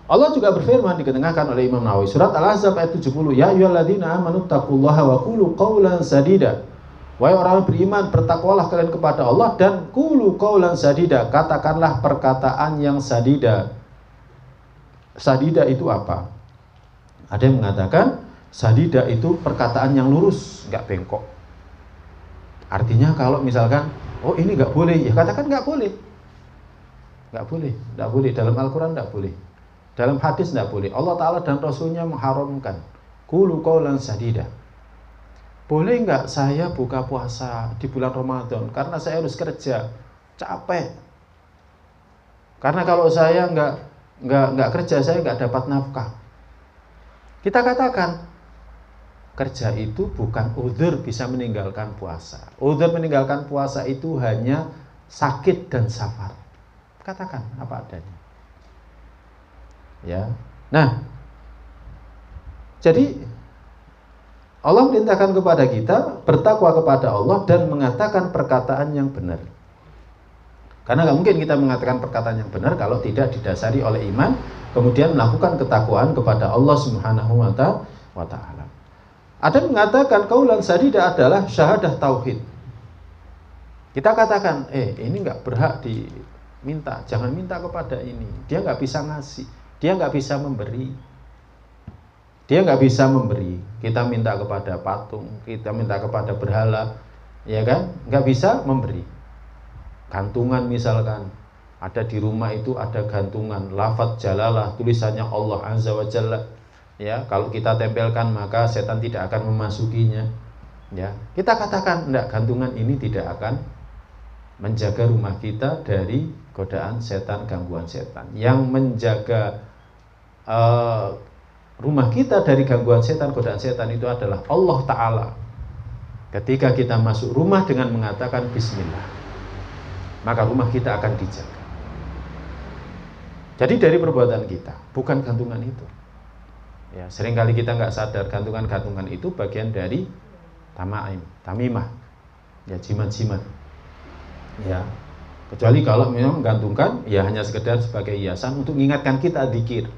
Allah juga berfirman, diketengahkan oleh Imam Nawawi, surat Al-Ahzab ayat 70, ya ayyuhalladzina amanu taqullaha wa qulu qawlan sadida. Wahai orang beriman, bertakwalah kalian kepada Allah dan qulu qawlan sadida, katakanlah perkataan yang sadida. Sadida itu apa? Ada yang mengatakan sadida itu perkataan yang lurus, enggak bengkok. Artinya kalau misalkan, oh ini nggak boleh, ya katakan nggak boleh. Nggak boleh. Dalam Al-Quran nggak boleh. Dalam hadis nggak boleh. Allah Ta'ala dan Rasulnya mengharamkan. Qulu qawlan sadida. Boleh nggak saya buka puasa di bulan Ramadan karena saya harus kerja, capek. Karena kalau saya nggak kerja, saya nggak dapat nafkah. Kita katakan, kerja itu bukan udzur bisa meninggalkan puasa. Udzur meninggalkan puasa itu hanya sakit dan safar. Katakan apa adanya. Ya. Nah, jadi Allah perintahkan kepada kita bertakwa kepada Allah dan mengatakan perkataan yang benar. Karena nggak mungkin kita mengatakan perkataan yang benar kalau tidak didasari oleh iman, kemudian melakukan ketakwaan kepada Allah Subhanahu wa Ta'ala. Ada yang mengatakan qaulan sadida adalah syahadah tauhid. Kita katakan, ini nggak berhak diminta, jangan minta kepada ini. Dia nggak bisa ngasih, dia nggak bisa memberi. Dia nggak bisa memberi. Kita minta kepada patung, kita minta kepada berhala, ya kan? Nggak bisa memberi. Gantungan misalkan, ada di rumah itu ada gantungan, lafadz jalalah, tulisannya Allah Azza wa Jalla. Ya, kalau kita tempelkan maka setan tidak akan memasukinya. Ya, kita katakan enggak, gantungan ini tidak akan menjaga rumah kita dari godaan setan, gangguan setan. Yang menjaga rumah kita dari gangguan setan, godaan setan itu adalah Allah Ta'ala. Ketika kita masuk rumah dengan mengatakan bismillah, maka rumah kita akan dijaga. Jadi dari perbuatan kita, bukan gantungan itu. Ya, seringkali kita nggak sadar gantungan-gantungan itu bagian dari tamimah, ya jimat-jimat. Ya, kecuali kalau memang menggantungkan, ya hanya sekedar sebagai hiasan untuk mengingatkan kita dzikir,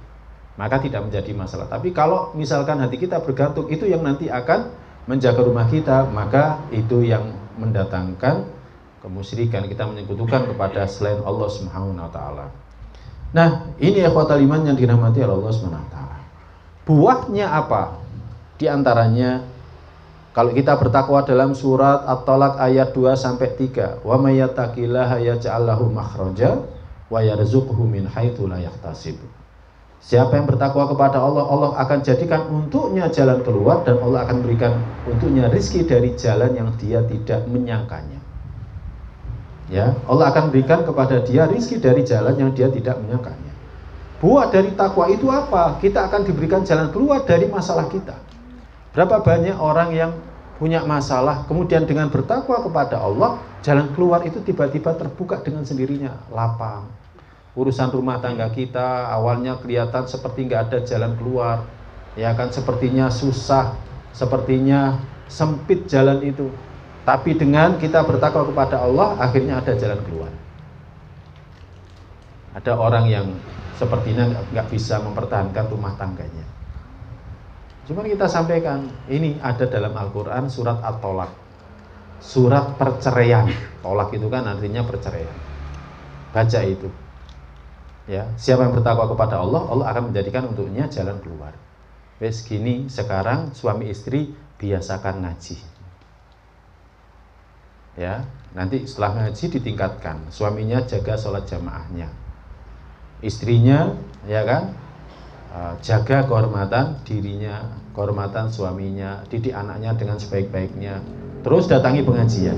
maka tidak menjadi masalah. Tapi kalau misalkan hati kita bergantung, itu yang nanti akan menjaga rumah kita, maka itu yang mendatangkan kemusyrikan, kita menyekutukan kepada selain Allah Subhanahu wa Ta'ala. Nah, ini ikhwatal iman yang dirahmati oleh Allah Subhanahu wa Ta'ala. Buahnya apa? Di antaranya kalau kita bertakwa dalam surat At-Talaq ayat 2-3, wa may yattaqillaha yaj'al lahu makhraja wa yarzuqhu min haitsu la yahtasib. Siapa yang bertakwa kepada Allah, Allah akan jadikan untuknya jalan keluar dan Allah akan berikan untuknya rezeki dari jalan yang dia tidak menyangkanya. Ya, Allah akan berikan kepada dia rezeki dari jalan yang dia tidak menyangkanya. Buah dari takwa itu apa? Kita akan diberikan jalan keluar dari masalah kita. Berapa banyak orang yang punya masalah, kemudian dengan bertakwa kepada Allah, jalan keluar itu tiba-tiba terbuka dengan sendirinya, lapang. Urusan rumah tangga kita awalnya kelihatan seperti nggak ada jalan keluar, ya kan, sepertinya susah, sepertinya sempit jalan itu. Tapi dengan kita bertakwa kepada Allah, akhirnya ada jalan keluar. Ada orang yang sepertinya nggak bisa mempertahankan rumah tangganya. Cuman kita sampaikan, ini ada dalam Al-Quran surat At-Tolak, surat perceraian. Tolak itu kan artinya perceraian. Baca itu. Ya, siapa yang bertakwa kepada Allah, Allah akan menjadikan untuknya jalan keluar. Wes gini, sekarang suami istri biasakan ngaji. Ya, nanti setelah ngaji ditingkatkan. Suaminya jaga sholat jamaahnya. Istrinya, ya kan, jaga kehormatan dirinya, kehormatan suaminya, didik anaknya dengan sebaik-baiknya. Terus datangi pengajian.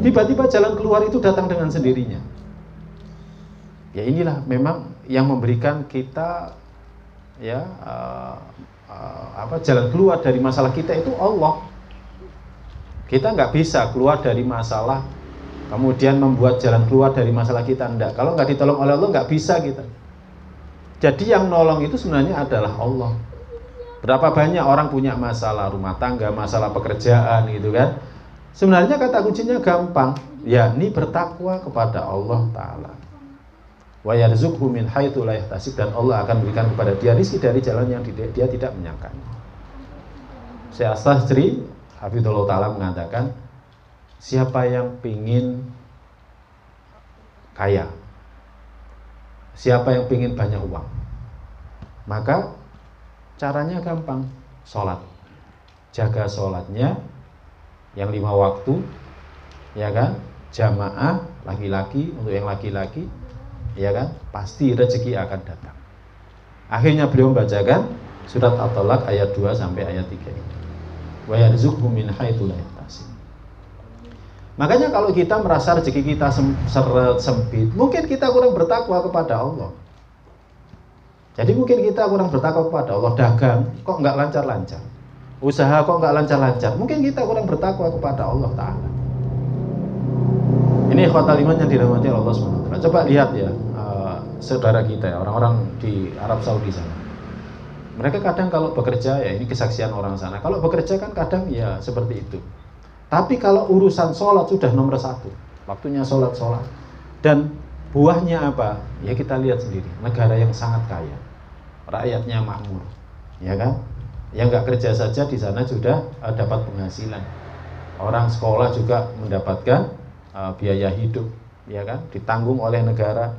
Tiba-tiba jalan keluar itu datang dengan sendirinya. Ya inilah memang yang memberikan kita ya jalan keluar dari masalah kita itu Allah. Kita nggak bisa keluar dari masalah kemudian membuat jalan keluar dari masalah kita, enggak. Kalau nggak ditolong oleh Allah nggak bisa kita. Jadi yang nolong itu sebenarnya adalah Allah. Berapa banyak orang punya masalah rumah tangga, masalah pekerjaan gitu kan. Sebenarnya kata kuncinya gampang, yakni bertakwa kepada Allah Ta'ala. Wa yarzuqhu min haitsu la yahtasib, dan Allah akan berikan kepada dia rezeki dari jalan yang dia tidak menyangkanya. Syekh As-Sastri Hafizullah Ta'ala mengatakan, siapa yang pingin kaya, siapa yang pingin banyak uang, maka caranya gampang, sholat. Jaga sholatnya yang 5 waktu, ya kan, jamaah, laki-laki, untuk yang laki-laki, ya kan, pasti rezeki akan datang. Akhirnya beliau membacakan surat At-Talaq ayat 2 sampai ayat 3 ini. Wa yarzuqhu min haitsu la yahtasib. Makanya kalau kita merasa rezeki kita sempit, mungkin kita kurang bertakwa kepada Allah. Jadi mungkin kita kurang bertakwa kepada Allah. Dagang kok nggak lancar-lancar, usaha kok nggak lancar-lancar, mungkin kita kurang bertakwa kepada Allah Ta'ala. Ini ikhwatal iman yang dirahmati Allah SWT. Coba lihat ya, saudara kita ya, orang-orang di Arab Saudi sana. Mereka kadang kalau bekerja, ya ini kesaksian orang sana, kalau bekerja kan kadang ya seperti itu. Tapi kalau urusan sholat sudah nomor 1, waktunya sholat. Dan buahnya apa? Ya kita lihat sendiri, negara yang sangat kaya, rakyatnya makmur, ya kan? Yang nggak kerja saja di sana sudah dapat penghasilan. Orang sekolah juga mendapatkan biaya hidup, ya kan? Ditanggung oleh negara.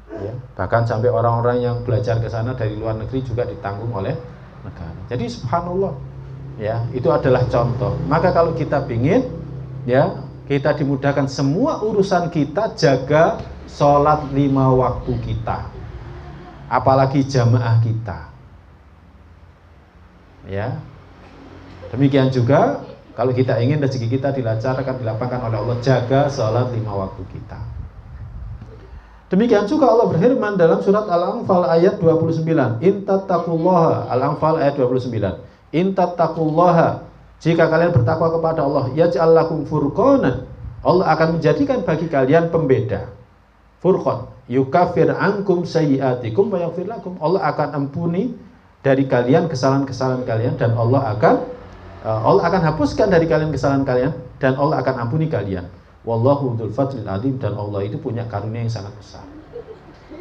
Ya, bahkan sampai orang-orang yang belajar ke sana dari luar negeri juga ditanggung oleh negara. Jadi subhanallah, ya itu adalah contoh. Maka kalau kita pingin, ya kita dimudahkan semua urusan kita, jaga sholat 5 waktu kita, apalagi jamaah kita. Ya, demikian juga kalau kita ingin rezeki kita dilancarkan, dilapangkan oleh Allah, jaga sholat 5 waktu kita. Demikian juga Allah berfirman dalam surat Al-Anfal ayat 29. In tattaqullaha, Al-Anfal ayat 29. In tattaqullaha, jika kalian bertakwa kepada Allah, yaj'al lakum furqanan, Allah akan menjadikan bagi kalian pembeda. Furqan, yukafir ankum sayyiatikum wa yaghfir lakum. Allah akan ampuni dari kalian kesalahan-kesalahan kalian, dan Allah akan hapuskan dari kalian kesalahan kalian, dan Allah akan ampuni kalian. Wallahu dzul fadlil adzim, dan Allah itu punya karunia yang sangat besar.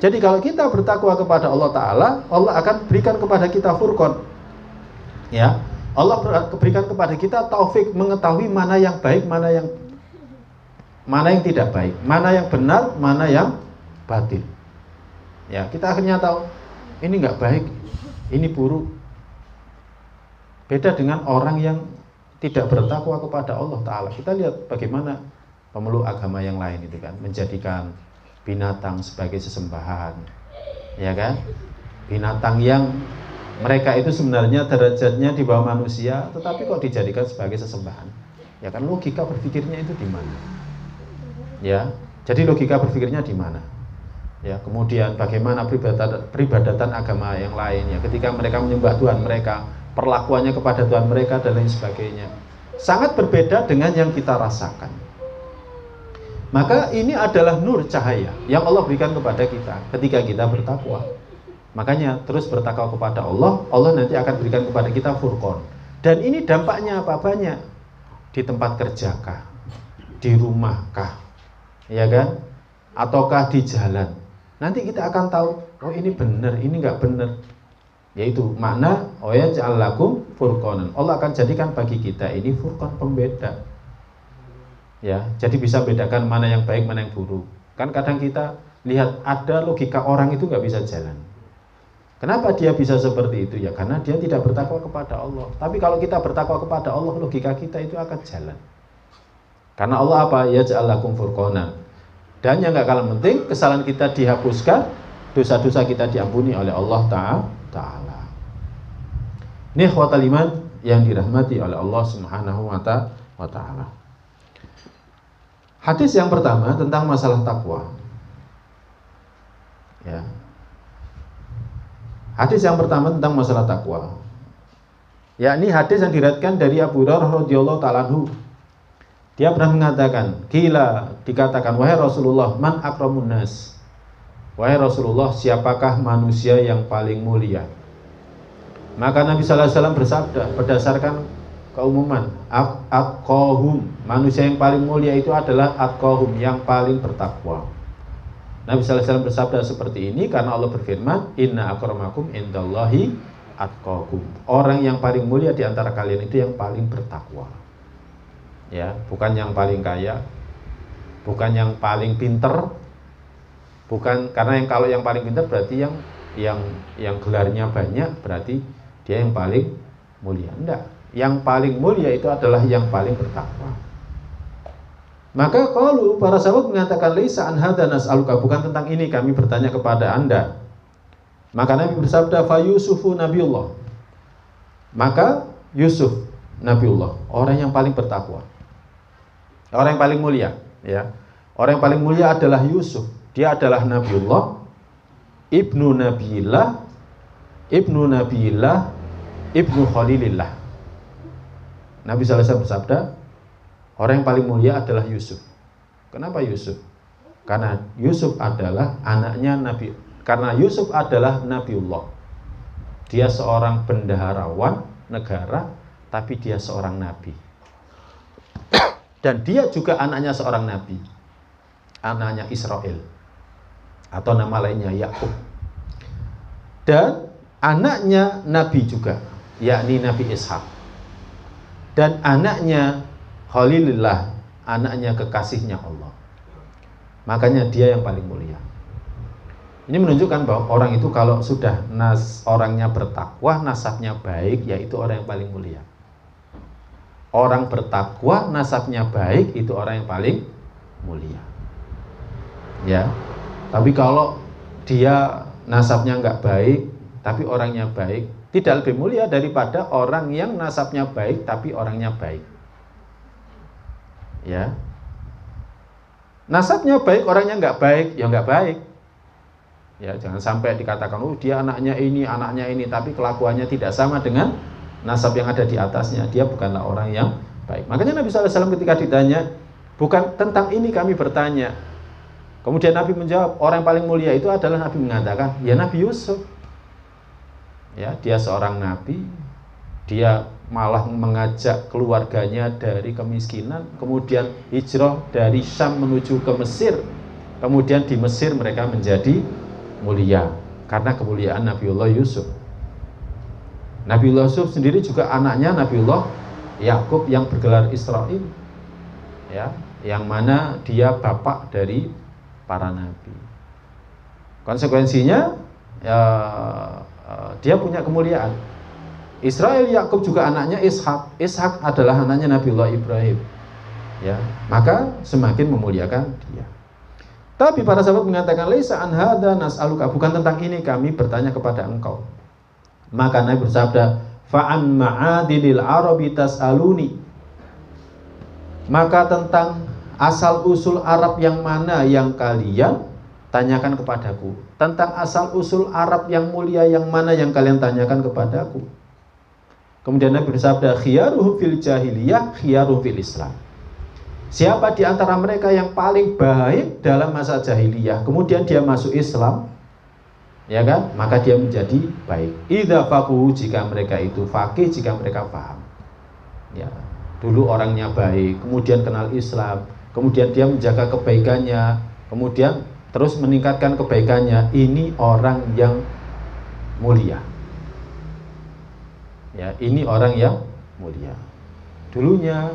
Jadi kalau kita bertakwa kepada Allah Ta'ala, Allah akan berikan kepada kita furqan. Ya, Allah berikan kepada kita taufik mengetahui mana yang baik, mana yang tidak baik, mana yang benar, mana yang batil. Ya, kita akhirnya tahu ini nggak baik, ini buruk. Beda dengan orang yang tidak bertakwa kepada Allah Ta'ala. Kita lihat bagaimana pemeluk agama yang lain itu kan, menjadikan binatang sebagai sesembahan, ya kan? Binatang yang mereka itu sebenarnya derajatnya di bawah manusia, tetapi kok dijadikan sebagai sesembahan. Ya kan, logika berpikirnya itu di mana? Ya, jadi logika berpikirnya di mana? Ya, kemudian bagaimana peribadatan agama yang lain ya, ketika mereka menyembah Tuhan mereka, perlakuannya kepada Tuhan mereka dan lain sebagainya, sangat berbeda dengan yang kita rasakan. Maka ini adalah nur, cahaya yang Allah berikan kepada kita ketika kita bertakwa. Makanya terus bertakwa kepada Allah, Allah nanti akan berikan kepada kita furqan. Dan ini dampaknya apa? Banyak. Di tempat kerjakah, di rumahkah, ya kan? Ataukah di jalan, Nanti kita akan tahu, oh ini benar, ini enggak benar. Yaitu makna yaj'al lakum furqanan. Allah akan jadikan bagi kita ini furqan, pembeda. Ya, jadi bisa bedakan mana yang baik, mana yang buruk. Kan kadang kita lihat ada logika orang itu nggak bisa jalan. Kenapa dia bisa seperti itu? Ya karena dia tidak bertakwa kepada Allah. Tapi kalau kita bertakwa kepada Allah, logika kita itu akan jalan. Karena Allah apa? Yaj'al lakum furqanan. Dan yang nggak kalah penting, kesalahan kita dihapuskan, dosa-dosa kita diampuni oleh Allah Ta'ala. Ini ikhwatal iman yang dirahmati oleh Allah Subhanahu wa Ta'ala. Hadis yang pertama tentang masalah takwa. Ya. Hadis yang pertama tentang masalah takwa. Yakni hadis yang diriwayatkan dari Abu Hurairah radhiyallahu ta'ala anhu. Dia pernah mengatakan, dikatakan, wahai Rasulullah, man akramun nas? Wahai Rasulullah, siapakah manusia yang paling mulia? Maka Nabi sallallahu alaihi wasallam bersabda berdasarkan keumuman, atqahum, manusia yang paling mulia itu adalah atqahum, yang paling bertakwa. Nabi sallallahu alaihi wasallam bersabda seperti ini karena Allah berfirman, inna akramakum indallahi atqakum. Orang yang paling mulia di antara kalian itu yang paling bertakwa. Ya, bukan yang paling kaya, bukan yang paling pinter, bukan karena kalau yang paling pinter berarti yang gelarnya banyak berarti dia yang paling mulia. Enggak. Yang paling mulia itu adalah yang paling bertakwa. Maka kalau para sahabat mengatakan laisa an hadza nas'aluka, bukan tentang ini kami bertanya kepada Anda. Maka Nabi bersabda fa Yusufu nabiullah. Maka Yusuf nabiullah, orang yang paling bertakwa. Orang yang paling mulia, ya. Orang yang paling mulia adalah Yusuf. Dia adalah nabiullah, ibnu nabiillah, ibnu khalilillah. Nabi sallallahu alaihi wasallam bersabda, orang yang paling mulia adalah Yusuf. Kenapa Yusuf? Karena Yusuf adalah anaknya Nabi. Karena Yusuf adalah Nabiullah. Dia seorang bendaharawan negara, tapi dia seorang nabi. Dan dia juga anaknya seorang nabi. Anaknya Israel. Atau nama lainnya Yakub. Dan anaknya nabi juga, yakni Nabi Ishak. Dan anaknya Khalilillah, anaknya kekasihnya Allah. Makanya dia yang paling mulia. Ini menunjukkan bahwa orang itu kalau sudah orangnya bertakwa, nasabnya baik, yaitu orang yang paling mulia. Orang bertakwa, nasabnya baik, itu orang yang paling mulia. Ya. Tapi kalau dia nasabnya enggak baik, tapi orangnya baik, tidak lebih mulia daripada orang yang nasabnya baik tapi orangnya baik. Ya, nasabnya baik, orangnya enggak baik, ya enggak baik. Ya, jangan sampai dikatakan, oh dia anaknya ini, tapi kelakuannya tidak sama dengan nasab yang ada di atasnya. Dia bukanlah orang yang baik. Makanya Nabi sallallahu alaihi wasallam ketika ditanya, bukan tentang ini kami bertanya. Kemudian Nabi menjawab, orang yang paling mulia itu adalah, Nabi mengatakan, ya Nabi Yusuf. Ya, dia seorang nabi. Dia malah mengajak keluarganya dari kemiskinan, kemudian hijrah dari Syam menuju ke Mesir. Kemudian di Mesir mereka menjadi mulia karena kemuliaan Nabiullah Yusuf. Nabiullah Yusuf sendiri juga anaknya Nabiullah Yakub yang bergelar Israel. Ya, yang mana dia bapak dari para nabi. Konsekuensinya dia punya kemuliaan. Israel Yakub juga anaknya Ishak. Ishak adalah anaknya Nabiullah Ibrahim. Ya, maka semakin memuliakan dia. Tapi para sahabat mengatakan laisa an hadza nas'aluka, bukan tentang ini kami bertanya kepada engkau. Maka Nabi bersabda, fa an ma'adinil arabi tas'aluni. Maka tentang asal usul Arab yang mana yang kalian tanyakan kepadaku. Tentang asal usul Arab yang mulia yang mana yang kalian tanyakan kepadaku. Kemudian Nabi bersabda, khiyaruhum fil jahiliyah, khiyaruhum fil Islam. Siapa di antara mereka yang paling baik dalam masa jahiliyah, kemudian dia masuk Islam, ya kan? Maka dia menjadi baik. Idza faqahu, jika mereka itu faqih, jika mereka paham. Ya, dulu orangnya baik, kemudian kenal Islam, kemudian dia menjaga kebaikannya, kemudian terus meningkatkan kebaikannya, ini orang yang mulia. Ya, ini orang yang mulia. Dulunya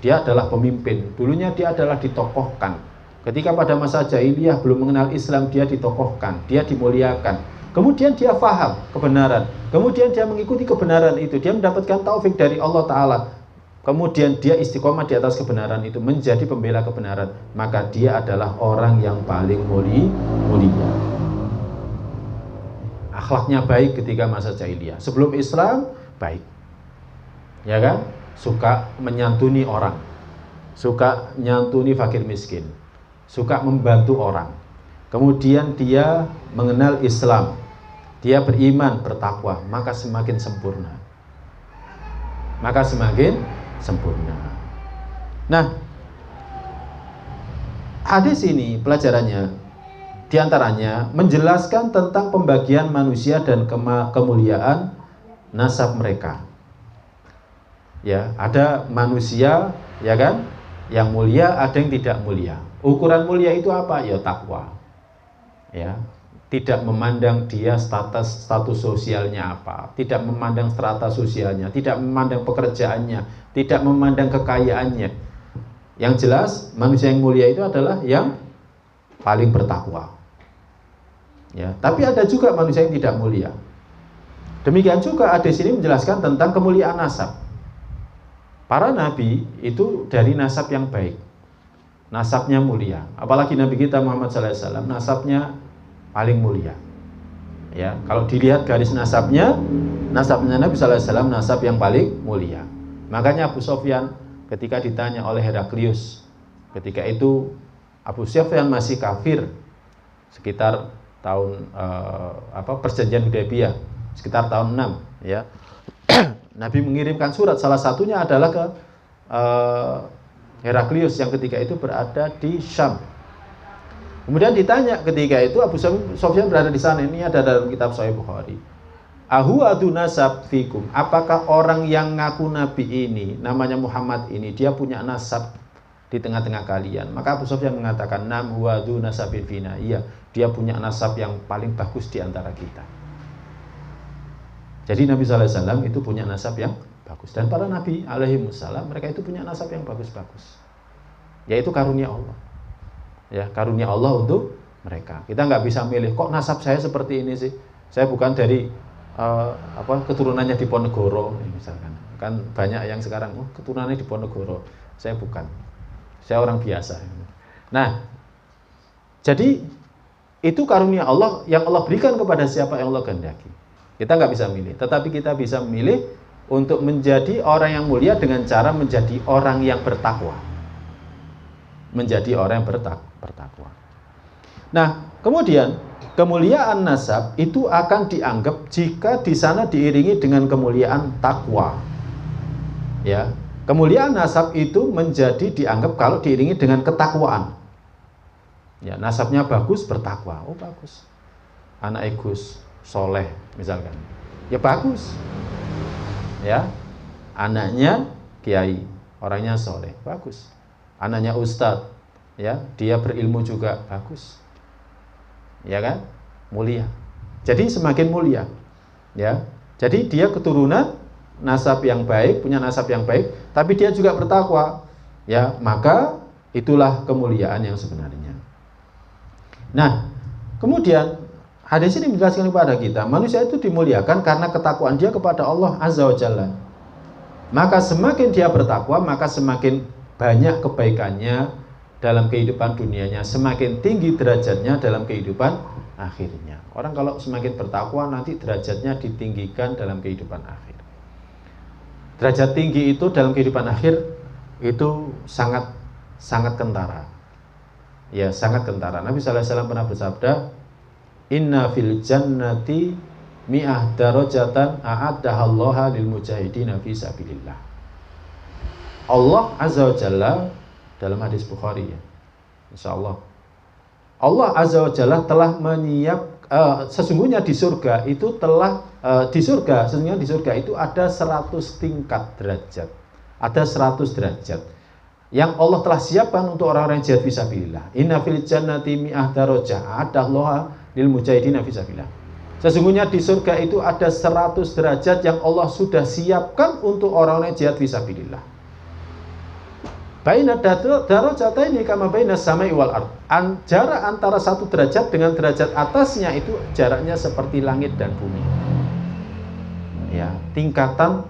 dia adalah pemimpin, dulunya dia adalah ditokohkan. Ketika pada masa jahiliyah belum mengenal Islam, dia ditokohkan, dia dimuliakan. Kemudian dia faham kebenaran, kemudian dia mengikuti kebenaran itu, dia mendapatkan taufik dari Allah Ta'ala. Kemudian dia istiqomah di atas kebenaran itu, menjadi pembela kebenaran, maka dia adalah orang yang paling mulia. Akhlaknya baik ketika masa jahiliyah. Sebelum Islam, baik. Ya kan? Suka menyantuni orang, suka nyantuni fakir miskin, suka membantu orang. Kemudian dia mengenal Islam, dia beriman, bertakwa, maka semakin sempurna. Nah, hadis ini pelajarannya diantaranya menjelaskan tentang pembagian manusia dan kemuliaan nasab mereka. Ya, ada manusia, ya kan, yang mulia, ada yang tidak mulia. Ukuran mulia itu apa? Ya takwa. Ya, tidak memandang dia status sosialnya apa, tidak memandang strata sosialnya, tidak memandang pekerjaannya, tidak memandang kekayaannya. Yang jelas manusia yang mulia itu adalah yang paling bertakwa. Ya, tapi ada juga manusia yang tidak mulia. Demikian juga hadis ini menjelaskan tentang kemuliaan nasab. Para nabi itu dari nasab yang baik, nasabnya mulia. Apalagi Nabi kita Muhammad SAW, nasabnya paling mulia. Ya, kalau dilihat garis nasabnya Nabi SAW nasab yang paling mulia. Makanya Abu Sufyan ketika ditanya oleh Heraklius, ketika itu Abu Sufyan masih kafir, sekitar tahun perjanjian Hudaybiyah, sekitar tahun 6, ya. Nabi mengirimkan surat, salah satunya adalah ke Heraklius yang ketika itu berada di Syam. Kemudian ditanya ketika itu, Abu Sufyan berada di sana, ini ada dalam kitab Sahih Bukhari. Ahu adu nasab fikum, apakah orang yang ngaku nabi ini, namanya Muhammad ini, dia punya nasab di tengah-tengah kalian? Maka Abu Sufyan mengatakan, nam huwa adu nasabin fina, iya, dia punya nasab yang paling bagus di antara kita. Jadi Nabi SAW itu punya nasab yang bagus. Dan para Nabi alaihimussalam, mereka itu punya nasab yang bagus-bagus, yaitu karunia Allah. Ya, karunia Allah untuk mereka. Kita nggak bisa milih, kok nasab saya seperti ini sih, saya bukan dari keturunannya di Ponegoro misalkan. Kan banyak yang sekarang, keturunannya di Ponegoro, saya bukan, saya orang biasa. Nah, jadi itu karunia Allah yang Allah berikan kepada siapa yang Allah kehendaki. Kita nggak bisa milih, tetapi kita bisa memilih untuk menjadi orang yang mulia dengan cara menjadi orang yang bertakwa. Menjadi orang yang bertakwa. Nah, kemudian kemuliaan nasab itu akan dianggap jika di sana diiringi dengan kemuliaan takwa. Ya, kemuliaan nasab itu menjadi dianggap kalau diiringi dengan ketakwaan. Ya, nasabnya bagus, bertakwa. Oh, bagus. Anak Gus soleh misalkan, ya bagus. Ya, anaknya kiai, orangnya soleh, bagus. Anaknya ustadz, ya, dia berilmu juga, bagus. Ya kan, mulia. Jadi semakin mulia. Ya, jadi dia keturunan nasab yang baik, punya nasab yang baik, tapi dia juga bertakwa. Ya, maka itulah kemuliaan yang sebenarnya. Nah, kemudian hadis ini menjelaskan kepada kita, manusia itu dimuliakan karena ketakwaan dia kepada Allah Azza wa Jalla. Maka semakin dia bertakwa, maka semakin banyak kebaikannya dalam kehidupan dunianya, semakin tinggi derajatnya dalam kehidupan akhirnya. Orang kalau semakin bertakwa, nanti derajatnya ditinggikan dalam kehidupan akhir. Derajat tinggi itu dalam kehidupan akhir itu sangat kentara. Ya, sangat kentara. Nabi SAW pernah bersabda, inna fil jannati mi'ah darajatan a'addahallaha lil mujahidina fi sabilillah. Allah Azza wa Jalla dalam hadis Bukhari, ya, insyaallah, Allah Azza wa Jalla telah sesungguhnya di surga itu sesungguhnya di surga itu ada 100 tingkat derajat, ada 100 derajat. yang Allah telah siapkan untuk orang-orang yang jihad fisabilillah. Inna fil jannati mi'ah darajah a'addallaha lil mujahidina fisabilillah. Sesungguhnya di surga itu ada 100 derajat yang Allah sudah siapkan untuk orang-orang yang jihad fisabilillah. Baina darajataini kama baina samai wal ard. Jarak antara satu derajat dengan derajat atasnya itu jaraknya seperti langit dan bumi. Ya, tingkatan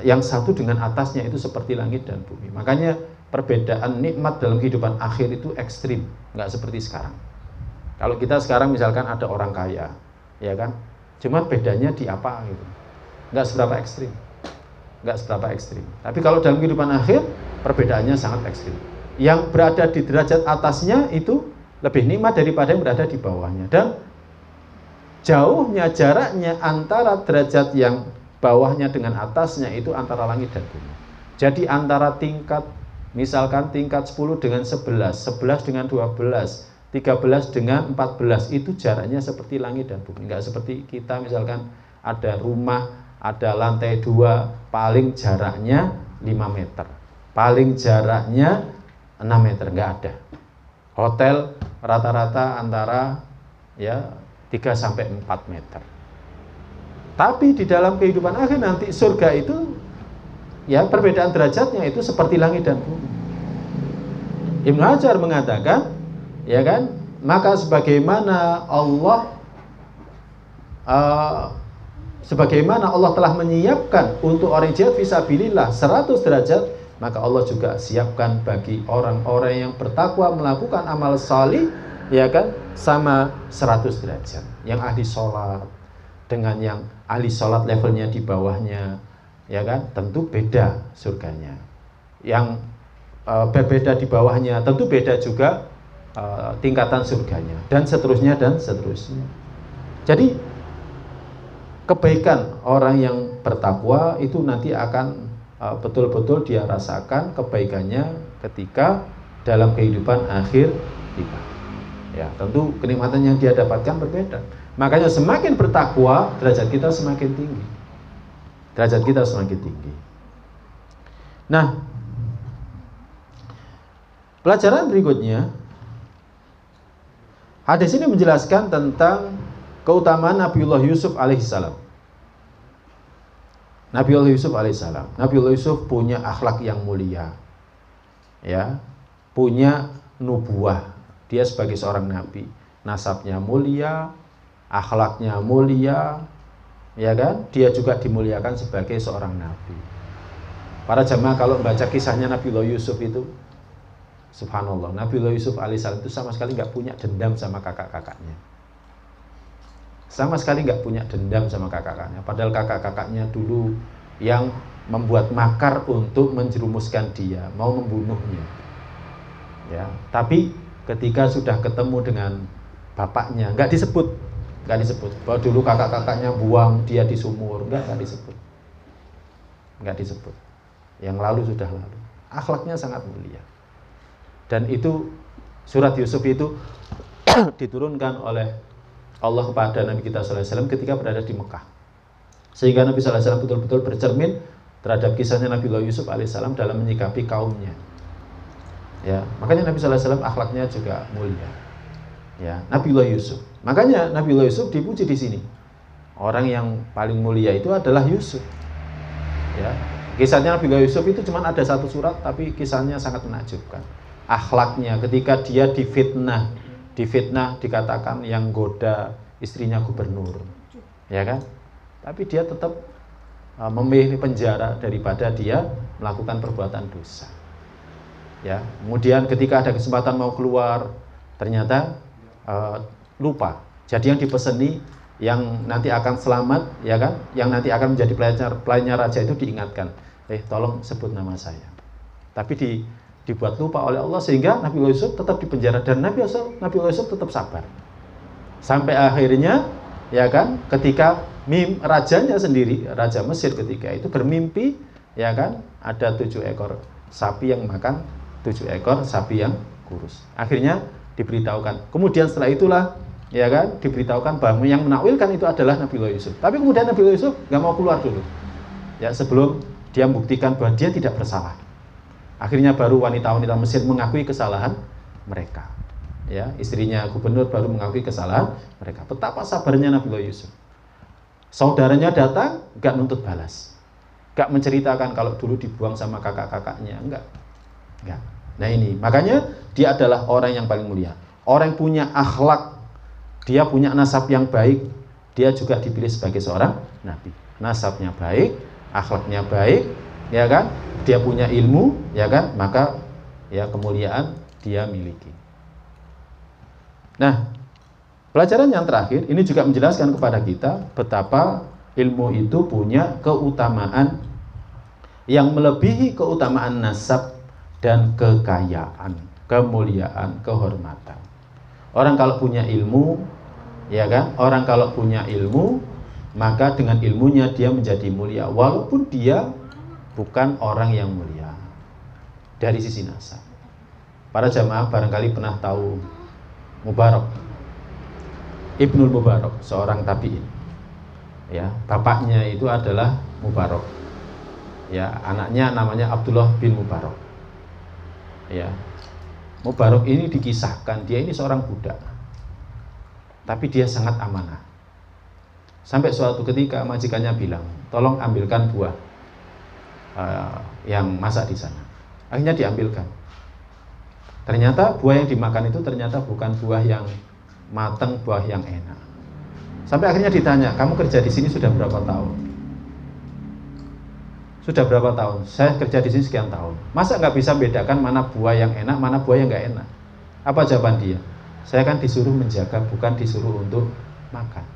yang satu dengan atasnya itu seperti langit dan bumi. Makanya perbedaan nikmat dalam kehidupan akhir itu ekstrim, nggak seperti sekarang. Kalau kita sekarang misalkan ada orang kaya, ya kan, cuma bedanya di apa gitu, nggak seberapa ekstrim, nggak seberapa ekstrim. Tapi kalau dalam kehidupan akhir perbedaannya sangat ekstrim. Yang berada di derajat atasnya itu lebih nikmat daripada yang berada di bawahnya, dan jauhnya jaraknya antara derajat yang bawahnya dengan atasnya itu antara langit dan bumi. Jadi antara tingkat, misalkan tingkat 10 dengan 11, 11 dengan 12, 13 dengan 14, itu jaraknya seperti langit dan bumi. Enggak seperti kita misalkan ada rumah, ada lantai 2, paling jaraknya 5 meter, paling jaraknya 6 meter, enggak ada. Hotel rata-rata antara ya 3 sampai 4 meter. Tapi di dalam kehidupan akhir nanti surga itu ya perbedaan derajatnya itu seperti langit dan bumi. Ibnu Hajar mengatakan, ya kan, maka sebagaimana Allah telah menyiapkan untuk orang jihad fisabilillah 100 derajat, maka Allah juga siapkan bagi orang-orang yang bertakwa melakukan amal salih, ya kan, sama 100 derajat. Yang ahli sholat dengan yang ahli sholat levelnya di bawahnya, ya kan, tentu beda surganya. Yang berbeda di bawahnya tentu beda juga tingkatan surganya, dan seterusnya dan seterusnya. Jadi kebaikan orang yang bertakwa itu nanti akan betul-betul dia rasakan kebaikannya ketika dalam kehidupan akhir tiba. Ya, tentu kenikmatan yang dia dapatkan berbeda. Makanya semakin bertakwa, derajat kita semakin tinggi. Derajat kita semakin tinggi. Nah, pelajaran berikutnya, hadis ini menjelaskan tentang keutamaan Nabiullah Yusuf alaihissalam. Nabiullah Yusuf alaihissalam. Nabiullah Yusuf punya akhlak yang mulia, ya, punya nubuah. Dia sebagai seorang nabi, nasabnya mulia, akhlaknya mulia, ya kan? Dia juga dimuliakan sebagai seorang nabi. Para jamaah kalau membaca kisahnya Nabiullah Yusuf itu, subhanallah, Nabiullah Yusuf alaihissalam itu sama sekali nggak punya dendam sama kakak-kakaknya. Sama sekali nggak punya dendam sama kakak-kakaknya. Padahal kakak-kakaknya dulu yang membuat makar untuk menjerumuskan dia, mau membunuhnya. Ya, tapi ketika sudah ketemu dengan bapaknya, nggak disebut bahwa dulu kakak-kakaknya buang dia di sumur, nggak disebut. Yang lalu sudah lalu. Akhlaknya sangat mulia. Dan itu surat Yusuf itu diturunkan oleh Allah kepada Nabi kita sallallahu alaihi wasallam ketika berada di Mekah. Sehingga Nabi sallallahu alaihi wasallam betul-betul bercermin terhadap kisahnya Nabiullah Yusuf alaihissalam dalam menyikapi kaumnya. Ya, makanya Nabi sallallahu alaihi wasallam akhlaknya juga mulia. Ya, Nabiullah Yusuf. Makanya Nabiullah Yusuf dipuji di sini. Orang yang paling mulia itu adalah Yusuf. Ya, kisahnya Nabiullah Yusuf itu cuma ada satu surat, tapi kisahnya sangat menakjubkan. Akhlaknya ketika dia difitnah dikatakan yang goda istrinya gubernur, ya kan? Tapi dia tetap memilih penjara daripada dia melakukan perbuatan dosa. Ya, kemudian ketika ada kesempatan mau keluar, ternyata lupa. Jadi yang dipeseni yang nanti akan selamat, ya kan? Yang nanti akan menjadi pelayannya raja itu diingatkan, tolong sebut nama saya. Tapi dibuat lupa oleh Allah sehingga Nabiullah Yusuf tetap dipenjara, dan Nabiullah Yusuf tetap sabar. Sampai akhirnya, ya kan, ketika rajanya sendiri, Raja Mesir ketika itu bermimpi, ya kan, ada 7 ekor sapi yang makan 7 ekor sapi yang kurus. Akhirnya diberitahukan. Kemudian setelah itulah, ya kan, diberitahukan bahwa yang menakwilkan itu adalah Nabiullah Yusuf. Tapi kemudian Nabiullah Yusuf nggak mau keluar dulu, ya, sebelum dia membuktikan bahwa dia tidak bersalah. Akhirnya baru wanita-wanita Mesir mengakui kesalahan mereka. Ya, istrinya gubernur baru mengakui kesalahan mereka. Betapa sabarnya Nabiullah Yusuf. Saudaranya datang, gak nuntut balas, gak menceritakan kalau dulu dibuang sama kakak-kakaknya, enggak. Nah ini, makanya dia adalah orang yang paling mulia. Orang yang punya akhlak, dia punya nasab yang baik, dia juga dipilih sebagai seorang nabi. Nasabnya baik, akhlaknya baik, ya kan? Dia punya ilmu, ya kan? Maka ya kemuliaan dia miliki. Nah, pelajaran yang terakhir ini juga menjelaskan kepada kita betapa ilmu itu punya keutamaan yang melebihi keutamaan nasab dan kekayaan, kemuliaan, kehormatan. Orang kalau punya ilmu, ya kan? Orang kalau punya ilmu, maka dengan ilmunya dia menjadi mulia walaupun dia bukan orang yang mulia dari sisi nasab. Para jamaah barangkali pernah tahu Mubarak, Ibnul Mubarak, seorang tabi'in. Ya, bapaknya itu adalah Mubarak. Ya, anaknya namanya Abdullah bin Mubarak. Ya, Mubarak ini dikisahkan dia ini seorang budak, tapi dia sangat amanah. Sampai suatu ketika majikannya bilang, tolong ambilkan buah yang masak di sana. Akhirnya diambilkan. Ternyata buah yang dimakan itu ternyata bukan buah yang matang, buah yang enak. Sampai akhirnya ditanya, kamu kerja di sini sudah berapa tahun? Sudah berapa tahun? Saya kerja di sini sekian tahun. Masa nggak bisa bedakan mana buah yang enak, mana buah yang nggak enak? Apa jawaban dia? Saya kan disuruh menjaga, bukan disuruh untuk makan.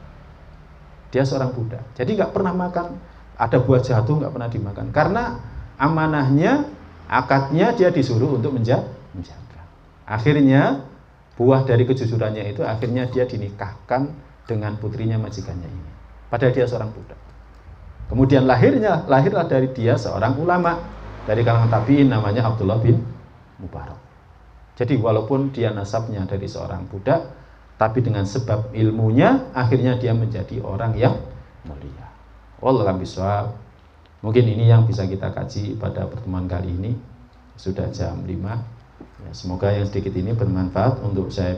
Dia seorang budak, jadi nggak pernah makan. Ada buah jatuh nggak pernah dimakan, karena amanahnya, akadnya dia disuruh untuk menjaga. Akhirnya buah dari kejujurannya itu akhirnya dia dinikahkan dengan putrinya majikannya ini. Padahal dia seorang budak. Kemudian lahirlah dari dia seorang ulama dari kalangan tabi'in namanya Abdullah bin Mubarak. Jadi walaupun dia nasabnya dari seorang budak, tapi dengan sebab ilmunya akhirnya dia menjadi orang yang mulia. Wallahu a'lam bishawab. Mungkin ini yang bisa kita kaji pada pertemuan kali ini. Sudah jam 5. Ya, semoga yang sedikit ini bermanfaat untuk saya